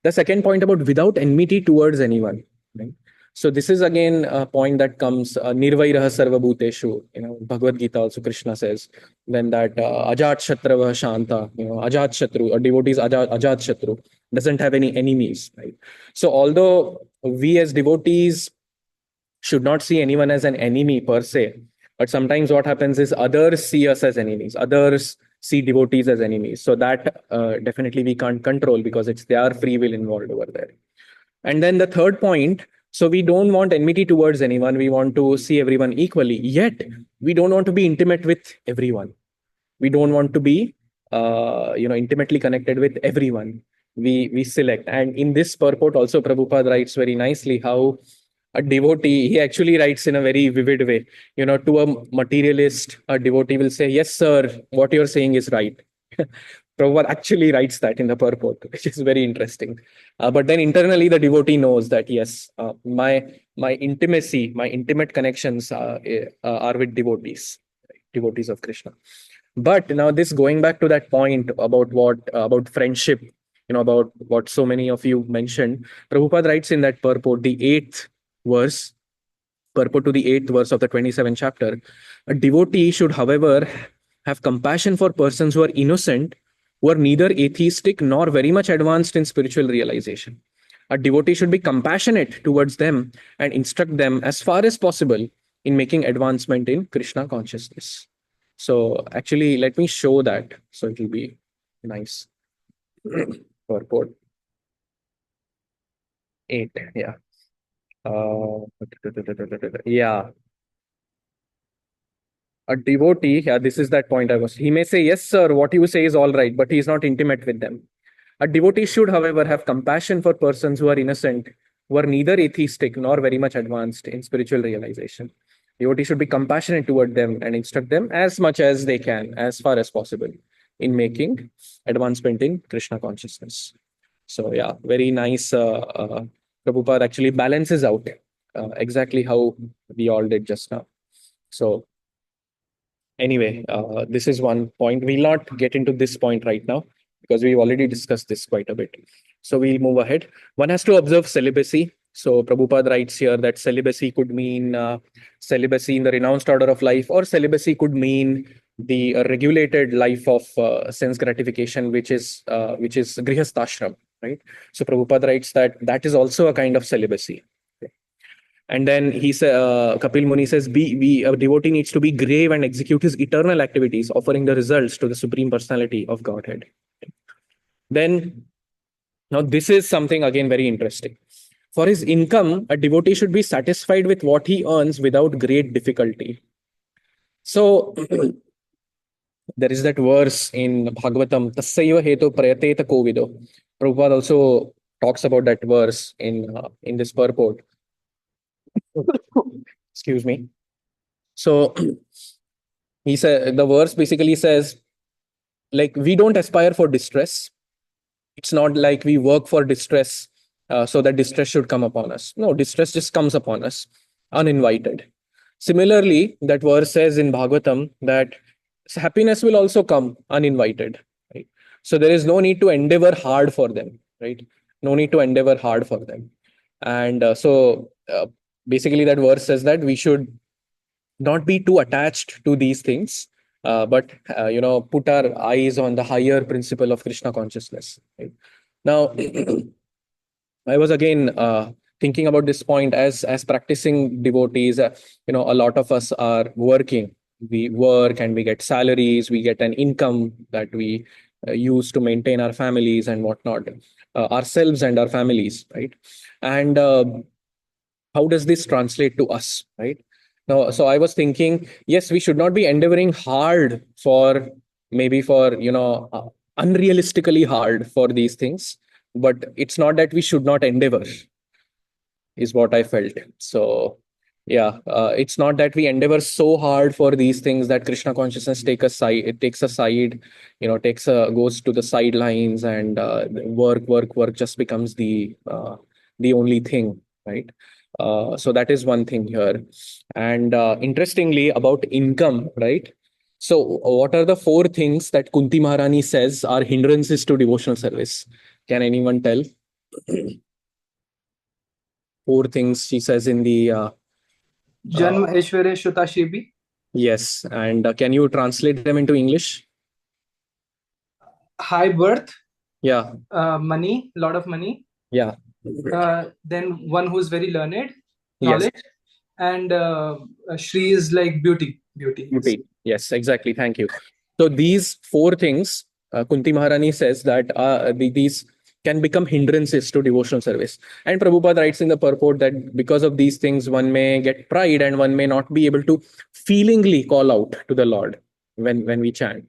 The second point about without enmity towards anyone, right? So this is again a point that comes nirvairaha sarva bhuteshu. Bhagavad Gita also Krishna says, when that ajat shatrava shanta, ajat shatru, a devotee is ajat shatru, doesn't have any enemies, right? So although we as devotees should not see anyone as an enemy per se, but sometimes what happens is others see us as enemies, others see devotees as enemies. So that definitely we can't control, because it's their free will involved over there. And then the third point, so we don't want enmity towards anyone. We want to see everyone equally. Yet we don't want to be intimate with everyone. We don't want to be, intimately connected with everyone. We select. And in this purport also, Prabhupada writes very nicely how a devotee, he actually writes in a very vivid way. To a materialist, a devotee will say, "Yes, sir, what you're saying is right." Prabhupada actually writes that in the purport, which is very interesting. But then internally, the devotee knows that yes, my intimacy, my intimate connections are with devotees of Krishna. But now this going back to that point about friendship, about what so many of you mentioned, Prabhupada writes in that purport, purport to the 8th verse of the 27th chapter, a devotee should, however, have compassion for persons who are innocent, who are neither atheistic nor very much advanced in spiritual realization. A devotee should be compassionate towards them and instruct them as far as possible in making advancement in Krishna consciousness. So actually, let me show that. So it will be nice. Purport 8. Yeah. Yeah. A devotee, yeah, this is that point he may say, "Yes, sir, what you say is all right," but he is not intimate with them. A devotee should, however, have compassion for persons who are innocent, who are neither atheistic nor very much advanced in spiritual realization. Devotee should be compassionate toward them and instruct them as much as they can, as far as possible, in making advancement in Krishna consciousness. So yeah, very nice. Prabhupada actually balances out exactly how we all did just now. So anyway, this is one point. We'll not get into this point right now because we've already discussed this quite a bit. So we'll move ahead. One has to observe celibacy. So Prabhupada writes here that celibacy could mean celibacy in the renounced order of life, or celibacy could mean the regulated life of sense gratification, which is grihasthashram, right? So Prabhupada writes that is also a kind of celibacy. And then he said, Kapil Muni says, a devotee needs to be grave and execute his eternal activities, offering the results to the Supreme Personality of Godhead. Then, now this is something again very interesting. For his income, a devotee should be satisfied with what he earns without great difficulty. So, there is that verse in Bhagavatam, Tassaiva heto prayateta kovido. Prabhupada also talks about that verse in this purport. Excuse me. So he said, the verse basically says, like, we don't aspire for distress. It's not like we work for distress so that distress should come upon us. No, distress just comes upon us uninvited. Similarly, that verse says in Bhagavatam that happiness will also come uninvited, right? So there is no need to endeavor hard for them, right? No need to endeavor hard for them. And basically that verse says that we should not be too attached to these things, but put our eyes on the higher principle of Krishna consciousness, right? Now I was again thinking about this point as practicing devotees. A lot of us are working. We work and we get salaries. We get an income that we use to maintain our families and whatnot, ourselves and our families, right? And how does this translate to us, right? Now, so I was thinking, yes, we should not be endeavoring hard for maybe for unrealistically hard for these things, but it's not that we should not endeavor, is what I felt. So yeah, it's not that we endeavor so hard for these things that Krishna consciousness takes a side, goes to the sidelines, and work just becomes the only thing, right? So that is one thing here. And interestingly about income, right? So what are the four things that Kunti Maharani says are hindrances to devotional service? Can anyone tell? Four things she says in the Janma, Aishwarya, Shuta, Shebi. yes, and can you translate them into English? High birth, Yeah, money, lot of money. yeah, Then one who's very learned, yes, knowledge, and Shri is like beauty. beauty. Yes, exactly. Thank you. So these four things, Kunti Maharani says that these can become hindrances to devotional service. And Prabhupada writes in the purport that because of these things, one may get pride and one may not be able to feelingly call out to the Lord when we chant.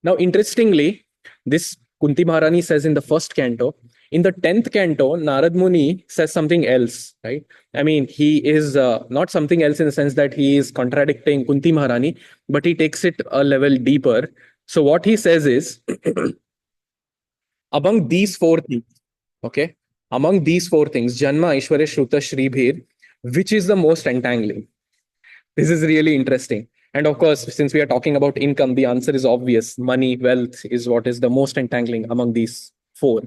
Now, interestingly, this Kunti Maharani says in the first canto. In the 10th canto, Narad Muni says something else, right? I mean, he is not something else in the sense that he is contradicting Kunti Maharani, but he takes it a level deeper. So what he says is, among these four things, okay, among these four things, Janma, Aishwarya, Shruta, Shribhir, which is the most entangling? This is really interesting. And of course, since we are talking about income, the answer is obvious. Money, wealth is what is the most entangling among these four.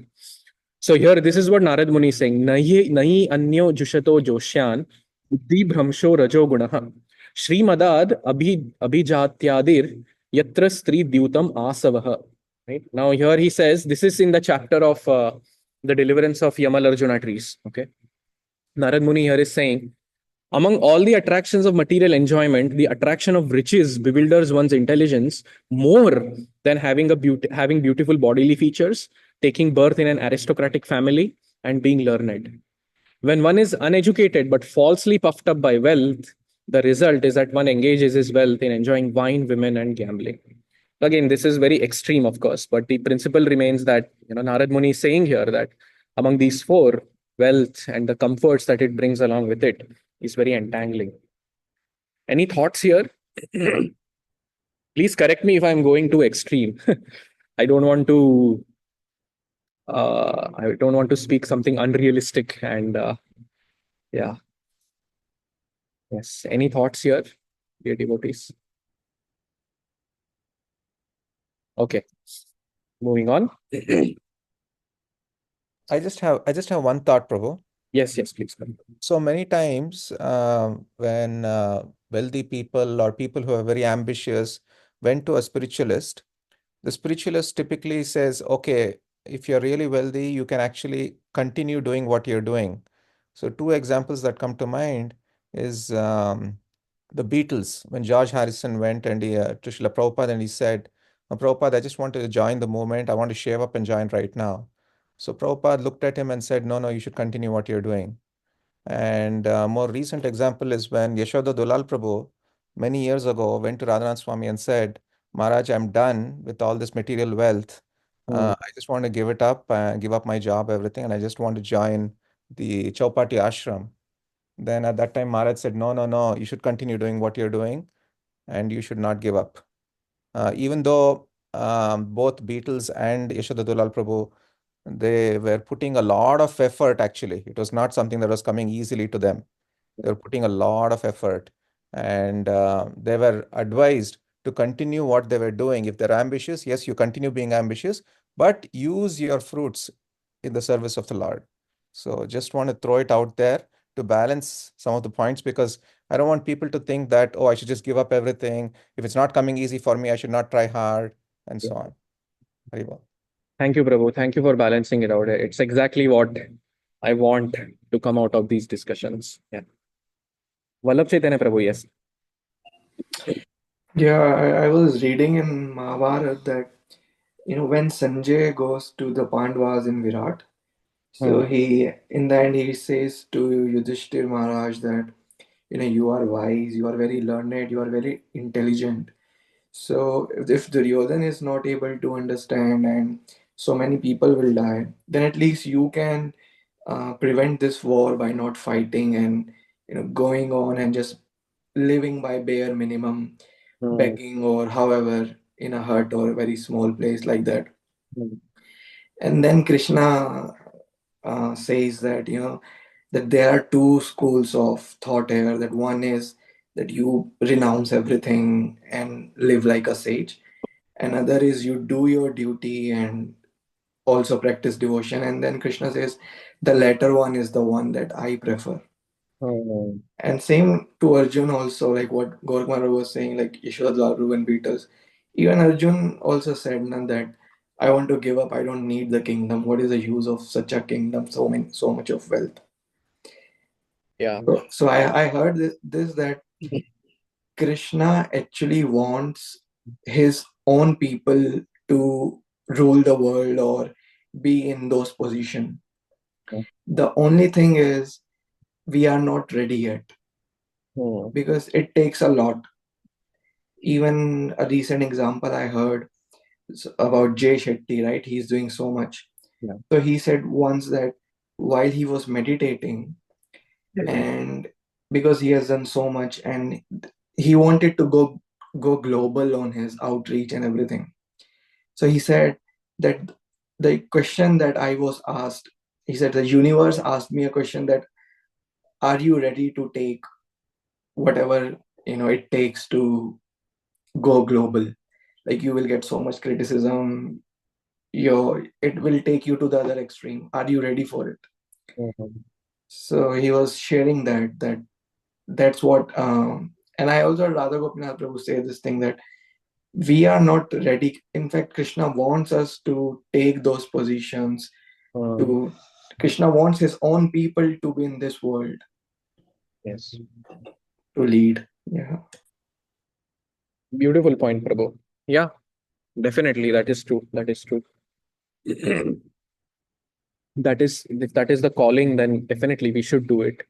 So here, this is what Narad Muni is saying. Nahi anyo jushato joshyan buddhi bhramsho rajo gunaha Srimadad abhijatyadir yatra stri dyutam asavaha. Right? Now here he says, this is in the chapter of the deliverance of Yamal Arjuna trees. Okay. Narad Muni here is saying, among all the attractions of material enjoyment, the attraction of riches bewilders one's intelligence more than having beautiful bodily features, taking birth in an aristocratic family, and being learned. When one is uneducated but falsely puffed up by wealth, the result is that one engages his wealth in enjoying wine, women, and gambling. Again, this is very extreme, of course, but the principle remains that Narad Muni is saying here that among these four, wealth and the comforts that it brings along with it is very entangling. Any thoughts here? Please correct me if I'm going too extreme. I don't want to speak something unrealistic and yeah. Yes. Any thoughts here, dear devotees? Okay. Moving on. I just have one thought, Prabhu. Yes, please. So many times when wealthy people or people who are very ambitious went to a spiritualist, the spiritualist typically says, okay, if you're really wealthy, you can actually continue doing what you're doing. So two examples that come to mind is the Beatles. When George Harrison went and to Srila Prabhupada and he said, Prabhupada, I just want to join the movement. I want to shave up and join right now. So Prabhupada looked at him and said, no, you should continue what you're doing. And a more recent example is when Yashoda Dulal Prabhu, many years ago, went to Radhanath Swami and said, Maharaj, I'm done with all this material wealth. I just want to give it up, give up my job, everything, and I just want to join the Chaupati ashram. Then at that time, Maharaj said, no, you should continue doing what you're doing and you should not give up. Even though both Beatles and Yashoda Dulal Prabhu, they were putting a lot of effort, actually. It was not something that was coming easily to them. They were putting a lot of effort and they were advised to continue what they were doing. If they're ambitious, yes, you continue being ambitious, but use your fruits in the service of the Lord. So just want to throw it out there to balance some of the points, because I don't want people to think that, oh, I should just give up everything. If it's not coming easy for me, I should not try hard, and so on. Very well. Thank you, Prabhu. Thank you for balancing it out. It's exactly what I want to come out of these discussions. Yeah. Vallabh Chaitanya Prabhu, yes. Yeah, I was reading in Mahabharata that, when Sanjay goes to the Pandavas in Virat, so in the end, he says to Yudhishthir Maharaj that, you are wise, you are very learned, you are very intelligent. So if Duryodhan is not able to understand and so many people will die, then at least you can prevent this war by not fighting and going on and just living by bare minimum, begging or however in a hut or a very small place like that. And then Krishna says that that there are two schools of thought here. That one is that you renounce everything and live like a sage. Another is you do your duty and also practice devotion. And then Krishna says the latter one is the one that I prefer. And same to Arjun also, like what Gorkmara was saying, like Yashoda Lalu and Beatles. Even Arjun also said that I want to give up. I don't need the kingdom. What is the use of such a kingdom? So much of wealth. Yeah. So I heard this that Krishna actually wants his own people to rule the world or be in those positions. The only thing is we are not ready yet because it takes a lot. Even a recent example I heard about Jay Shetty, right? He's doing so much. Yeah. So he said once that while he was meditating, and because he has done so much and he wanted to go global on his outreach and everything. So he said that the question that I was asked, he said the universe asked me a question that are you ready to take whatever it takes to go global? Like you will get so much criticism, it will take you to the other extreme. Are you ready for it? So he was sharing that's what and I also heard Radha Gopinath Prabhu say this thing that we are not ready. In fact, Krishna wants us to take those positions. Krishna wants his own people to be in this world. Yes. To lead. Yeah. Beautiful point, Prabhu. Yeah, definitely. That is true. That is true. If that is the calling, then definitely we should do it.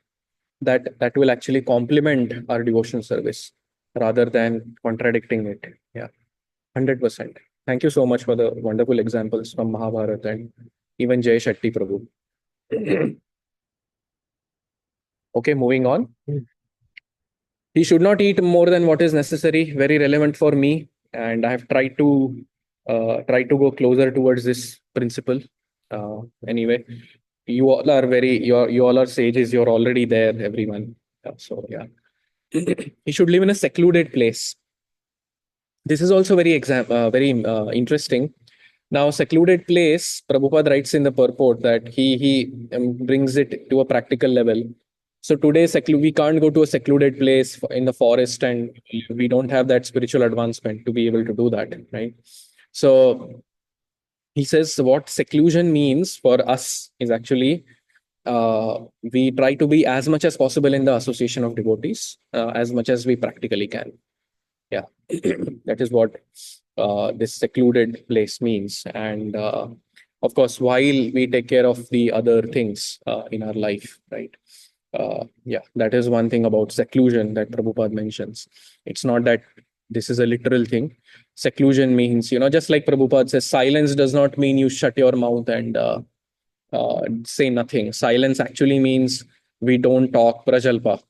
That will actually complement our devotion service rather than contradicting it. Yeah, 100%. Thank you so much for the wonderful examples from Mahabharata and even Jay Shetty Prabhu. Okay, moving on. He should not eat more than what is necessary. Very relevant for me, and I have tried to go closer towards this principle. Anyway, you all are you all are sages. You're already there, everyone. So yeah, he should live in a secluded place. This is also very interesting. Now, secluded place, Prabhupada writes in the purport that he brings it to a practical level. So today, we can't go to a secluded place in the forest, and we don't have that spiritual advancement to be able to do that, right? So he says what seclusion means for us is actually we try to be as much as possible in the association of devotees, as much as we practically can. Yeah, that is what this secluded place means. And of course, while we take care of the other things in our life, right? Yeah, that is one thing about seclusion that Prabhupada mentions. It's not that this is a literal thing. Seclusion means, just like Prabhupada says, silence does not mean you shut your mouth and say nothing. Silence actually means we don't talk prajalpa,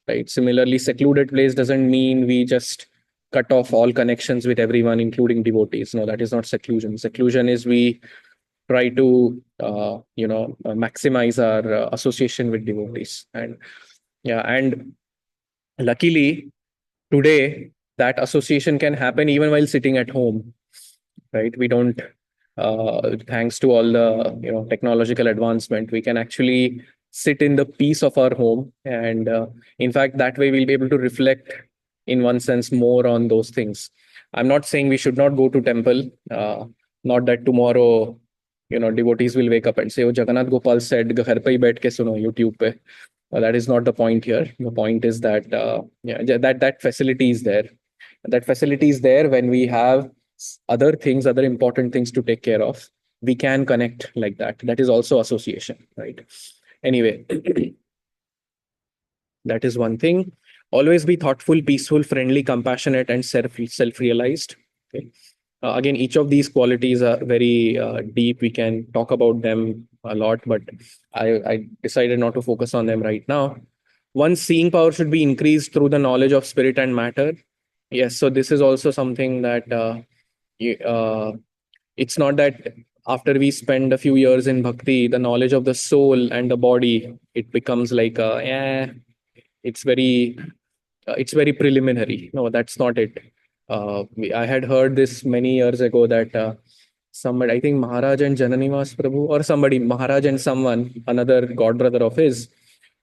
right? Similarly, secluded place doesn't mean we just cut off all connections with everyone, including devotees. No, that is not seclusion. Seclusion is we try to maximize our association with devotees. And yeah, and luckily today that association can happen even while sitting at home, right? We don't, thanks to all the technological advancement, we can actually sit in the peace of our home, and in fact, that way we'll be able to reflect, in one sense, more on those things. I'm not saying we should not go to temple. Not that tomorrow, devotees will wake up and say, "Oh, Jagannath Gopal said, ghar pe hi baith ke suno YouTube pe." That is not the point here. The point is that that facility is there. That facility is there when we have other things, other important things to take care of. We can connect like that. That is also association, right? Anyway, that is one thing. Always be thoughtful, peaceful, friendly, compassionate, and self-realized. Okay. Again, each of these qualities are very deep. We can talk about them a lot, but I decided not to focus on them right now. One's seeing power should be increased through the knowledge of spirit and matter. Yes, so this is also something that it's not that after we spend a few years in bhakti, the knowledge of the soul and the body, it becomes like it's very preliminary. No, that's not it. I had heard this many years ago that somebody, I think Maharaj and Jananivas Prabhu, or somebody, Maharaj and someone, another god brother of his,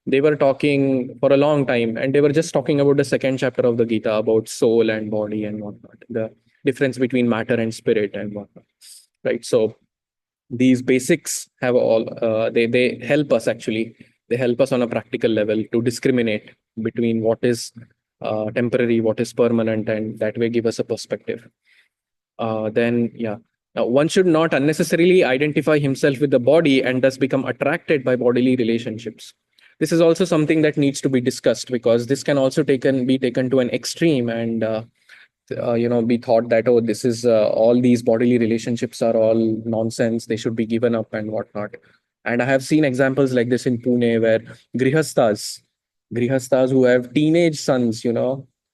they were talking for a long time, and they were just talking about the second chapter of the Gita, about soul and body and whatnot, the difference between matter and spirit and whatnot, right? So these basics have all they help us, actually. They help us on a practical level to discriminate between what is temporary, what is permanent, and that way give us a perspective. Then now, one should not unnecessarily identify himself with the body and thus become attracted by bodily relationships. This is also something that needs to be discussed, because this can also be taken to an extreme, and be thought that, oh, this is all these bodily relationships are all nonsense, they should be given up and whatnot. And I have seen examples like this in Pune, where grihastas who have teenage sons,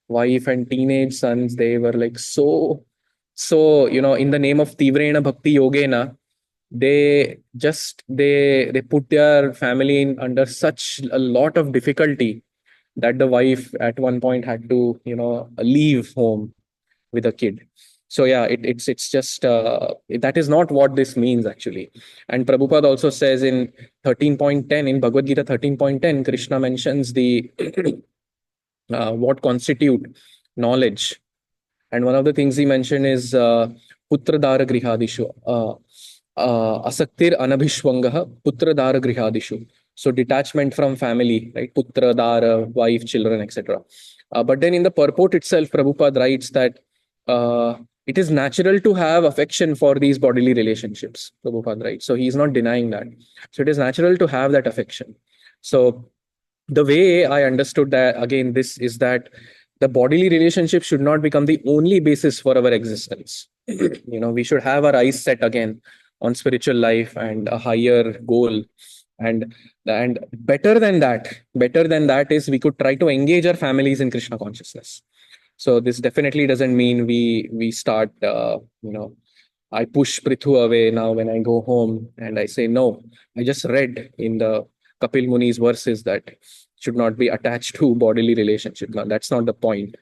wife and teenage sons, they were like so in the name of Tivrena Bhakti Yogena, they put their family under such a lot of difficulty that the wife at one point had to leave home with a kid. So yeah, it's just that is not what this means, actually. And Prabhupada also says in 13.10, in Bhagavad Gita 13.10, Krishna mentions the what constitute knowledge. And one of the things he mentioned is putra dara grihadishu, asaktir anabhishwangaha putra dara grihadishu. So detachment from family, right? Putra dara, wife, children, etc. But then in the purport itself, Prabhupada writes that it is natural to have affection for these bodily relationships, Prabhupada writes. So he's not denying that. So it is natural to have that affection. So the way I understood that, again, this is that the bodily relationship should not become the only basis for our existence. We should have our eyes set again on spiritual life and a higher goal. And better than that is we could try to engage our families in Krishna consciousness. So this definitely doesn't mean we start, I push Prithu away now when I go home and I say, no, I just read in the Kapil Muni's verses that should not be attached to bodily relationship. Now, that's not the point.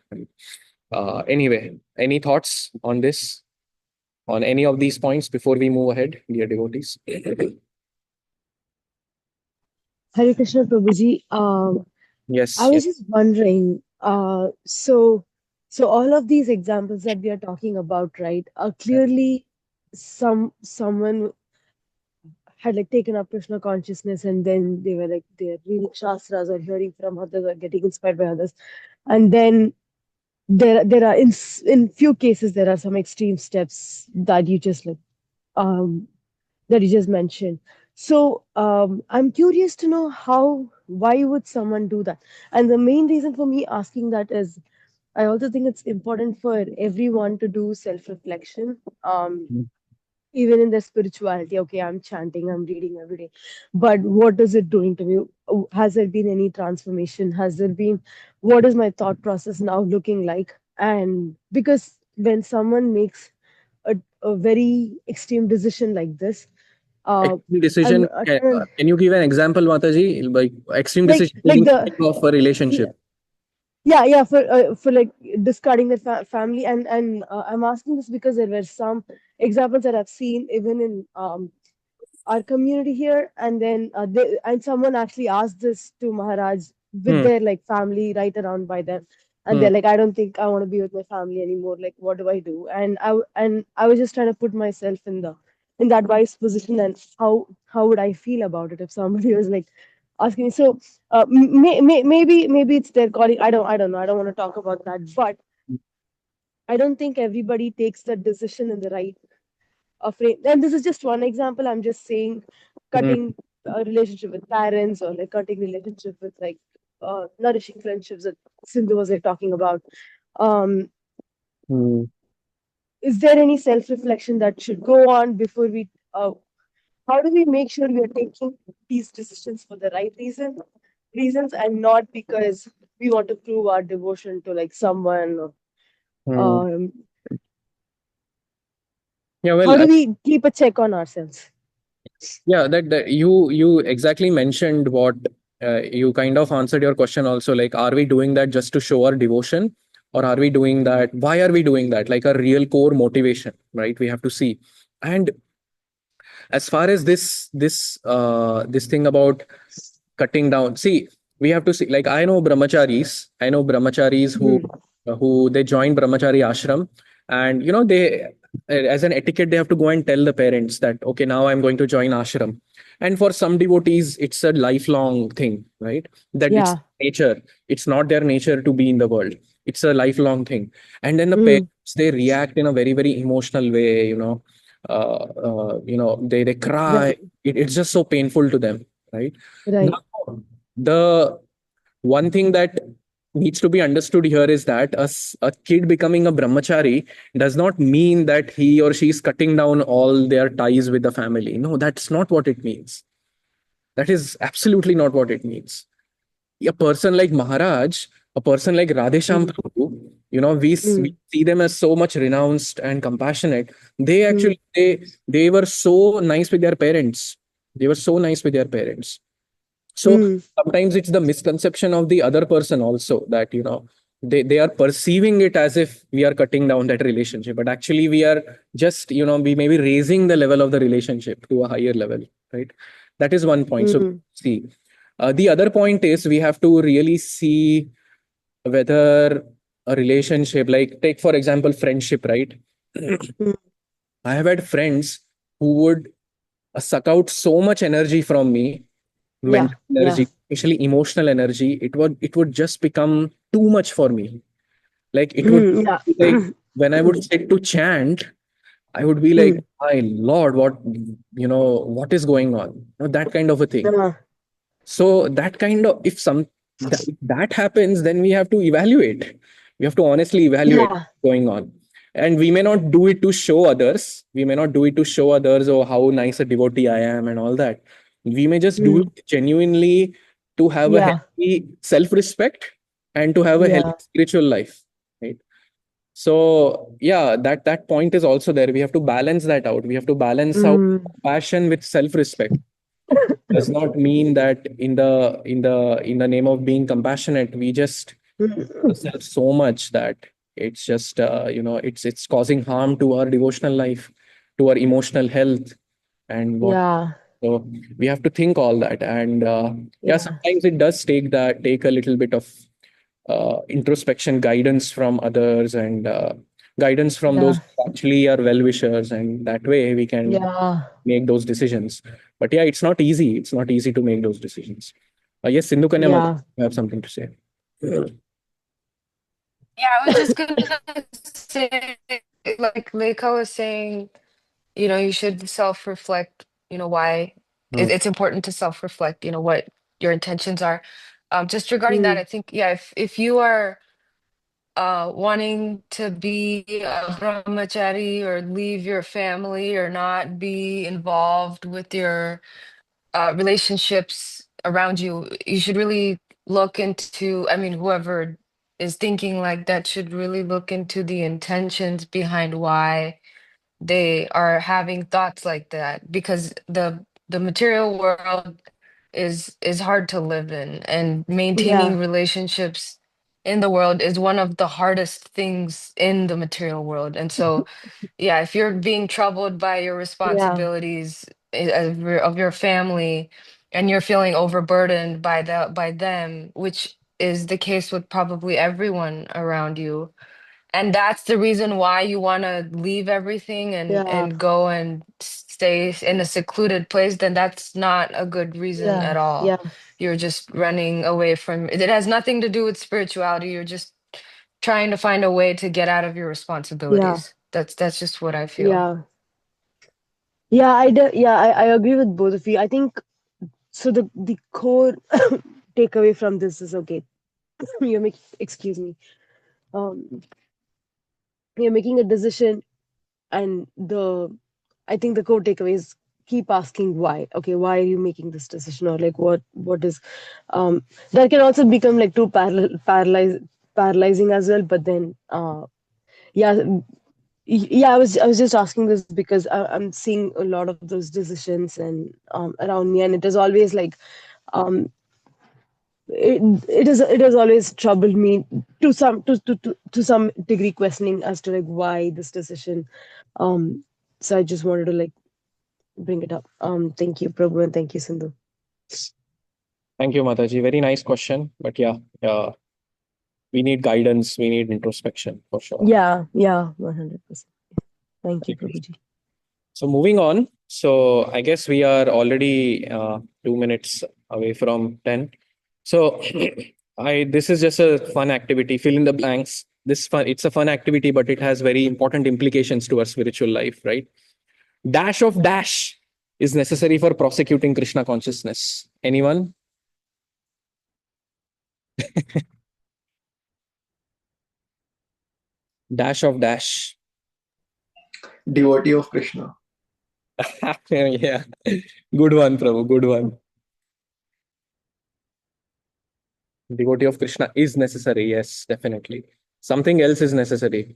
Anyway, any thoughts on this, on any of these points before we move ahead, dear devotees? Hare Krishna Prabhuji. Yes. I was just wondering, so all of these examples that we are talking about, right, are clearly someone had like taken up Krishna consciousness, and then they were like, they're reading shastras or hearing from others or getting inspired by others, and then there are in few cases there are some extreme steps that you just mentioned. So I'm curious to know why would someone do that? And the main reason for me asking that is I also think it's important for everyone to do self-reflection. Even in their spirituality, okay, I'm chanting, I'm reading every day, but what is it doing to me? Has there been any transformation? What is my thought process now looking like? And because when someone makes a very extreme decision like this, extreme decision, can you give an example, Mataji? Like extreme like decision like of a relationship. yeah, for like discarding the family, and I'm asking this because there were some examples that I've seen even in our community here, and then and someone actually asked this to Maharaj with Hmm. their like family right around by them, and Hmm. they're like, I don't think I want to be with my family anymore, like what do I do? And I was just trying to put myself in that wife's position, and how would I feel about it if somebody was like asking me. So maybe it's their calling. I don't know, I don't want to talk about that, but I don't think everybody takes that decision in the right frame. And this is just one example. I'm just saying, Hmm. cutting a relationship with parents, or like cutting relationship with like nourishing friendships that Sindhu was like talking about. Um, Hmm. is there any self-reflection that should go on before we? How do we make sure we are taking these decisions for the right reasons, and not because we want to prove our devotion to like someone? Or, Hmm. um, Yeah, how well, do we keep a check on ourselves? yeah, that you exactly mentioned what you kind of answered your question also. Like, are we doing that just to show our devotion, or are we doing that? Why are we doing that? Like a real core motivation, right? We have to see. And as far as this thing about cutting down, see, we have to see. Like, I know brahmacharis Hmm. who they join brahmachari ashram, and they, as an etiquette, they have to go and tell the parents that, okay, now I'm going to join ashram. And for some devotees it's a lifelong thing, right? That it's Yeah. nature, it's not their nature to be in the world, it's a lifelong thing. And then the Mm. parents, they react in a very, very emotional way, they cry. Right. It's just so painful to them, right? Right. Now, the one thing that needs to be understood here is that a kid becoming a brahmachari does not mean that he or she is cutting down all their ties with the family. No, that's not what it means. That is absolutely not what it means. A person like Maharaj, a person like Radhesham Mm. Prabhu, we Mm. see them as so much renounced and compassionate. They Mm. actually they were so nice with their parents. They were so nice with their parents. So Mm. sometimes it's the misconception of the other person also, that they are perceiving it as if we are cutting down that relationship, but actually we are just we may be raising the level of the relationship to a higher level, right? That is one point. So Mm. see, the other point is we have to really see whether a relationship, like take for example friendship, right? Mm. I have had friends who would suck out so much energy from me, Yeah. mental Yeah. energy, especially emotional energy. It would just become too much for me. Like it would Mm. Yeah. be like when I would sit to chant, I would be like, Mm. my Lord, what is going on? That kind of a thing. Uh, So that kind of, if that happens, then we have to evaluate. We have to honestly evaluate yeah. what's going on. And we may not do it to show others. We may not do it to show others, oh, how nice a devotee I am and all that. We may just do Mm. it genuinely to have a Yeah. healthy self-respect and to have a healthy Yeah. spiritual life. Right. So yeah, that point is also there. We have to balance that out. We have to balance out Mm. compassion with self-respect. Does not mean that in the name of being compassionate we just Mm. ourselves so much that it's just it's causing harm to our devotional life, to our emotional health, and what. Yeah. So we have to think all that. And yeah, Yeah. sometimes it does take a little bit of introspection, guidance from others, and guidance from those Yeah. who actually are well wishers, and that way we can Yeah. make those decisions. But yeah, it's not easy. It's not easy to make those decisions. Yes, Sindhu Kanya Mata, Yeah. you have something to say. Yeah, I was just gonna say, like Leika was saying, you should self-reflect, why Hmm. it's important to self-reflect, what your intentions are. Just regarding that, Mm. I think, yeah, if you are wanting to be a brahmachari or leave your family or not be involved with your relationships around you, you should really look into, I mean, whoever is thinking like that should really look into the intentions behind why they are having thoughts like that, because the material world is hard to live in, and maintaining Yeah. relationships in the world is one of the hardest things in the material world. And so, yeah, if you're being troubled by your Yeah, responsibilities of your family, and you're feeling overburdened by by them, which is the case with probably everyone around you, and that's the reason why you want to leave everything yeah, and go and stay in a secluded place, then that's not a good reason yeah, at all. yeah, You're just running away from it. It has nothing to do with spirituality. You're just trying to find a way to get out of your yeah, responsibilities. That's just what I feel. yeah. Yeah, I agree with both of you. I think so. The core takeaway from this is okay. You're making, excuse me. Um, you're making a decision, and I think the core takeaway is keep asking why. Okay, why are you making this decision, or like what is, um, that can also become like too paralyzing as well. But then, yeah, yeah, I was just asking this because I'm seeing a lot of those decisions and around me, and it is always like um it has always troubled me to some degree, questioning as to like why this decision. um so I just wanted to like bring it up. Thank you, Prabhu, and thank you, Sindhu. Thank you, Mataji. Very nice question. But yeah, we need guidance. We need introspection for sure. Yeah, 100%. Thank you, Prabhuji. So moving on. So I guess we are already 2 minutes away from 10. So this is just a fun activity. Fill in the blanks. It's a fun activity, but it has very important implications to our spiritual life, right? Dash of dash is necessary for prosecuting Krishna consciousness. Anyone? Dash of dash. Devotee of Krishna. Yeah. Good one, Prabhu. Good one. Devotee of Krishna is necessary. Yes, definitely. Something else is necessary.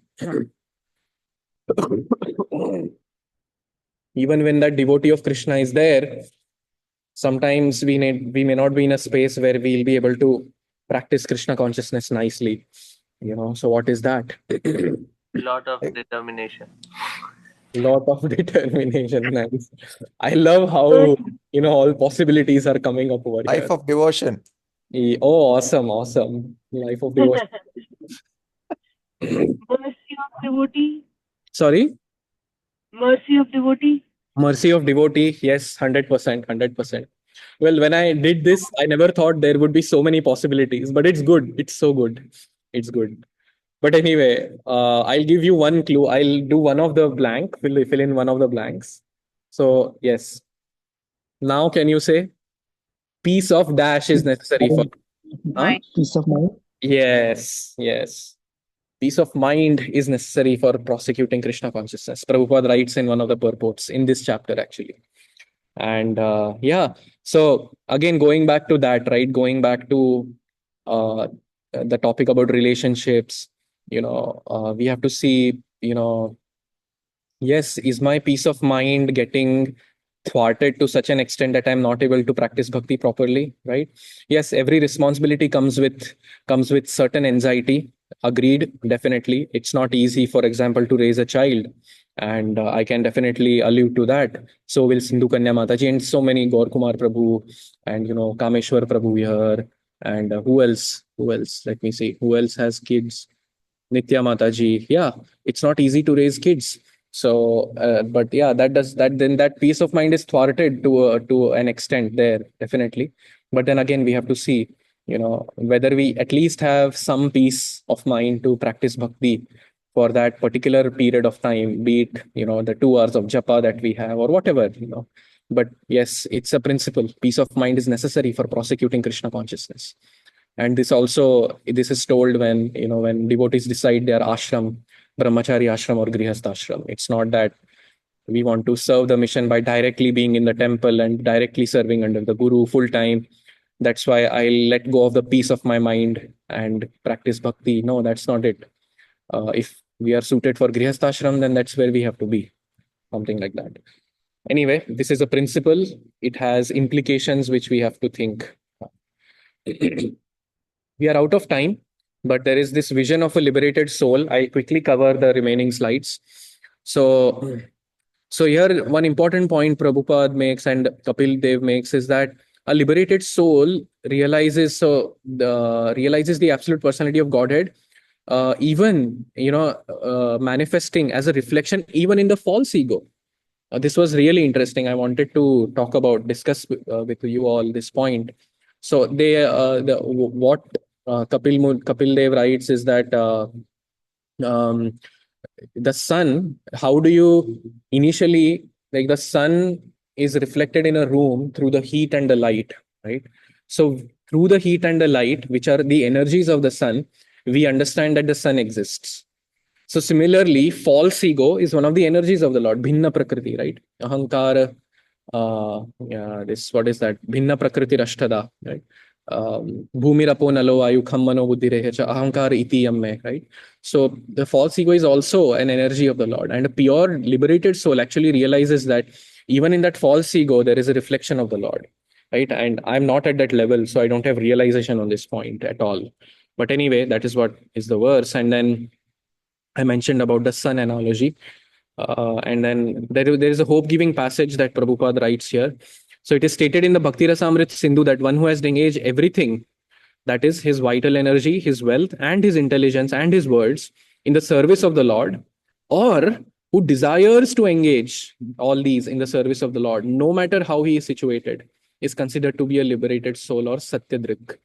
Even when that devotee of Krishna is there, sometimes we may not be in a space where we'll be able to practice Krishna consciousness nicely. So what is that? Lot of determination. Lot of determination. Nice. I love how all possibilities are coming up over here. Life of devotion. Oh, awesome. Life of devotion. Mercy of devotee. Sorry? Mercy of devotee. Mercy of devotee. Yes, 100%. 100%. Well, when I did this, I never thought there would be so many possibilities, but it's good. It's so good. It's good. But anyway, I'll give you one clue. I'll do one of the blank, fill in one of the blanks. So, yes. Now, can you say piece of dash is necessary for? Huh? Peace of mind. Yes. Peace of mind is necessary for prosecuting Krishna consciousness. Prabhupada writes in one of the purports in this chapter, actually. And yeah, so again, going back to that, right? Going back to the topic about relationships, we have to see, yes, is my peace of mind getting thwarted to such an extent that I'm not able to practice bhakti properly, right? Yes, every responsibility comes with certain anxiety. Agreed, definitely. It's not easy, for example, to raise a child, and I can definitely allude to that. So will Sindhu Kanya Mataji and so many Gaur Kumar Prabhu and Kameshwar Prabhu here, and who else? Who else? Let me see. Who else has kids? Nitya Mataji. Yeah, it's not easy to raise kids. So, but yeah, then that peace of mind is thwarted to an extent there, definitely. But then again, we have to see, whether we at least have some peace of mind to practice bhakti for that particular period of time, be it, the 2 hours of japa that we have or whatever. But yes, it's a principle. Peace of mind is necessary for prosecuting Krishna consciousness. And this is told when devotees decide their ashram, brahmachari ashram or grihastha ashram. It's not that we want to serve the mission by directly being in the temple and directly serving under the guru full time. That's why I let go of the peace of my mind and practice bhakti. No, that's not it. If we are suited for grihastha ashram, then that's where we have to be. Something like that. Anyway, this is a principle. It has implications which we have to think. We are out of time. but there is this vision of a liberated soul. I quickly cover the remaining slides. So, so here one important point Prabhupada makes and Kapil Dev makes is that a liberated soul realizes the absolute personality of Godhead, even manifesting as a reflection even in the false ego. This was really interesting. I wanted to discuss with you all this point. So what Kapil Dev writes is that um, the sun, how do you initially, like the sun is reflected in a room through the heat and the light, right? So through the heat and the light, which are the energies of the sun, we understand that the sun exists. So similarly, false ego is one of the energies of the Lord, Bhinna Prakriti, right? Ahankara, what is that? Bhinna Prakriti Rashtada, right? Bhumirapo nalo ayukham mano buddhirehecha ahankar iti yamme, right? So the false ego is also an energy of the Lord, and a pure liberated soul actually realizes that even in that false ego, there is a reflection of the Lord, right? And I'm not at that level, so I don't have realization on this point at all. But anyway, that is what is the verse. And then I mentioned about the sun analogy. And then there is a hope-giving passage that Prabhupada writes here. So it is stated in the Bhakti Rasamrit Sindhu that one who has engaged everything, that is his vital energy, his wealth, and his intelligence, and his words, in the service of the Lord, or who desires to engage all these in the service of the Lord, no matter how he is situated, is considered to be a liberated soul or Satyadrik.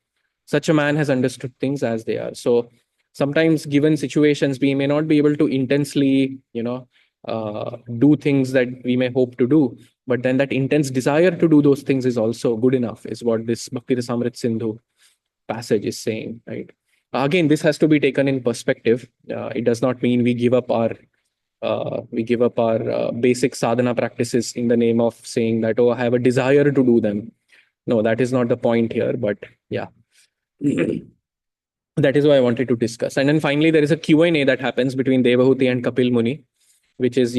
Such a man has understood things as they are. So sometimes, given situations, we may not be able to intensely, do things that we may hope to do, but then that intense desire to do those things is also good enough, is what this Bhakti Rasamrit Sindhu passage is saying, right? Again, this has to be taken in perspective. It does not mean we give up our basic sadhana practices in the name of saying that, oh, I have a desire to do them. No, that is not the point here. But yeah, that is why I wanted to discuss. And then finally, there is a Q&A that happens between Devahuti and Kapil Muni, which is,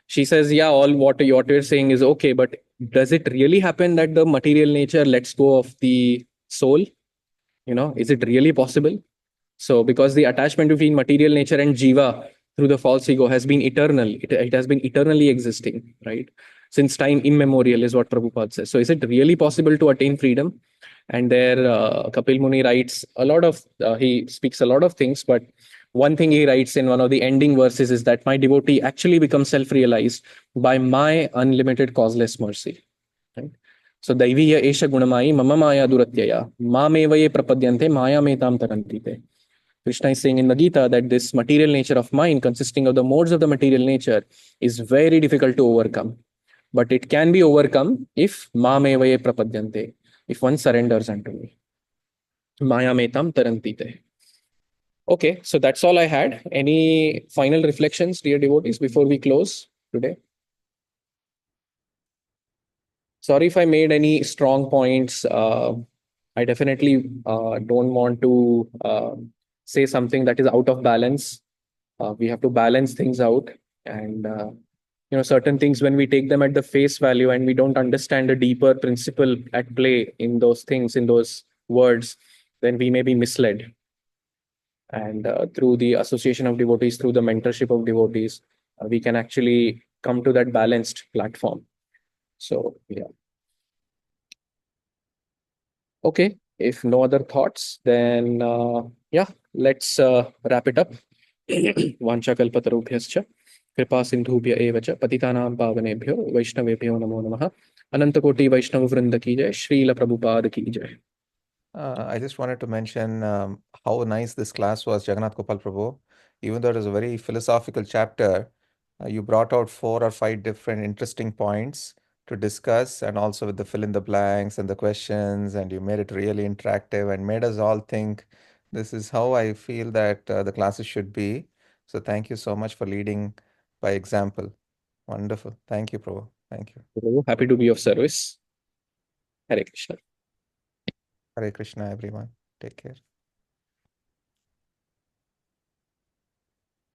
she says, yeah, all what you're saying is okay, but does it really happen that the material nature lets go of the soul? Is it really possible? So because the attachment between material nature and jiva through the false ego has been eternal, it has been eternally existing, right? Since time immemorial is what Prabhupada says. So is it really possible to attain freedom? And there Kapil Muni writes he speaks a lot of things, but one thing he writes in one of the ending verses is that my devotee actually becomes self-realized by my unlimited causeless mercy, right? So Daiviya Esha Gunamai Mama Maya Duratyaya Mamevaye Prapadyante Maya Metam Tarantite. Krishna is saying in the Gita that this material nature of mind, consisting of the modes of the material nature, is very difficult to overcome. But it can be overcome if Mamevaye Prapadyante, if one surrenders unto me. Maya Metam Tarantite. Okay, so that's all I had. Any final reflections, dear devotees, before we close today? Sorry if I made any strong points. I definitely don't want to say something that is out of balance. We have to balance things out, and certain things, when we take them at the face value and we don't understand the deeper principle at play in those things, in those words, then we may be misled. And through the association of devotees, through the mentorship of devotees, we can actually come to that balanced platform. So yeah. Okay, if no other thoughts, then yeah, let's wrap it up. Vancha kalpatarubhyascha kripa sindhubhya eva cha patitanam pavanebhyo vaishnavebhyo namo namaha. Anantakoti Vaishnava Vrinda ki jai, Srila Prabhupada ki jai. I just wanted to mention how nice this class was, Jagannath Gopal Prabhu. Even though it was a very philosophical chapter, you brought out 4 or 5 different interesting points to discuss, and also with the fill in the blanks and the questions, and you made it really interactive and made us all think this is how I feel that the classes should be. So thank you so much for leading by example. Wonderful. Thank you, Prabhu. Thank you. Happy to be of service. Hare Krishna. Hare Krishna, everyone. Take care.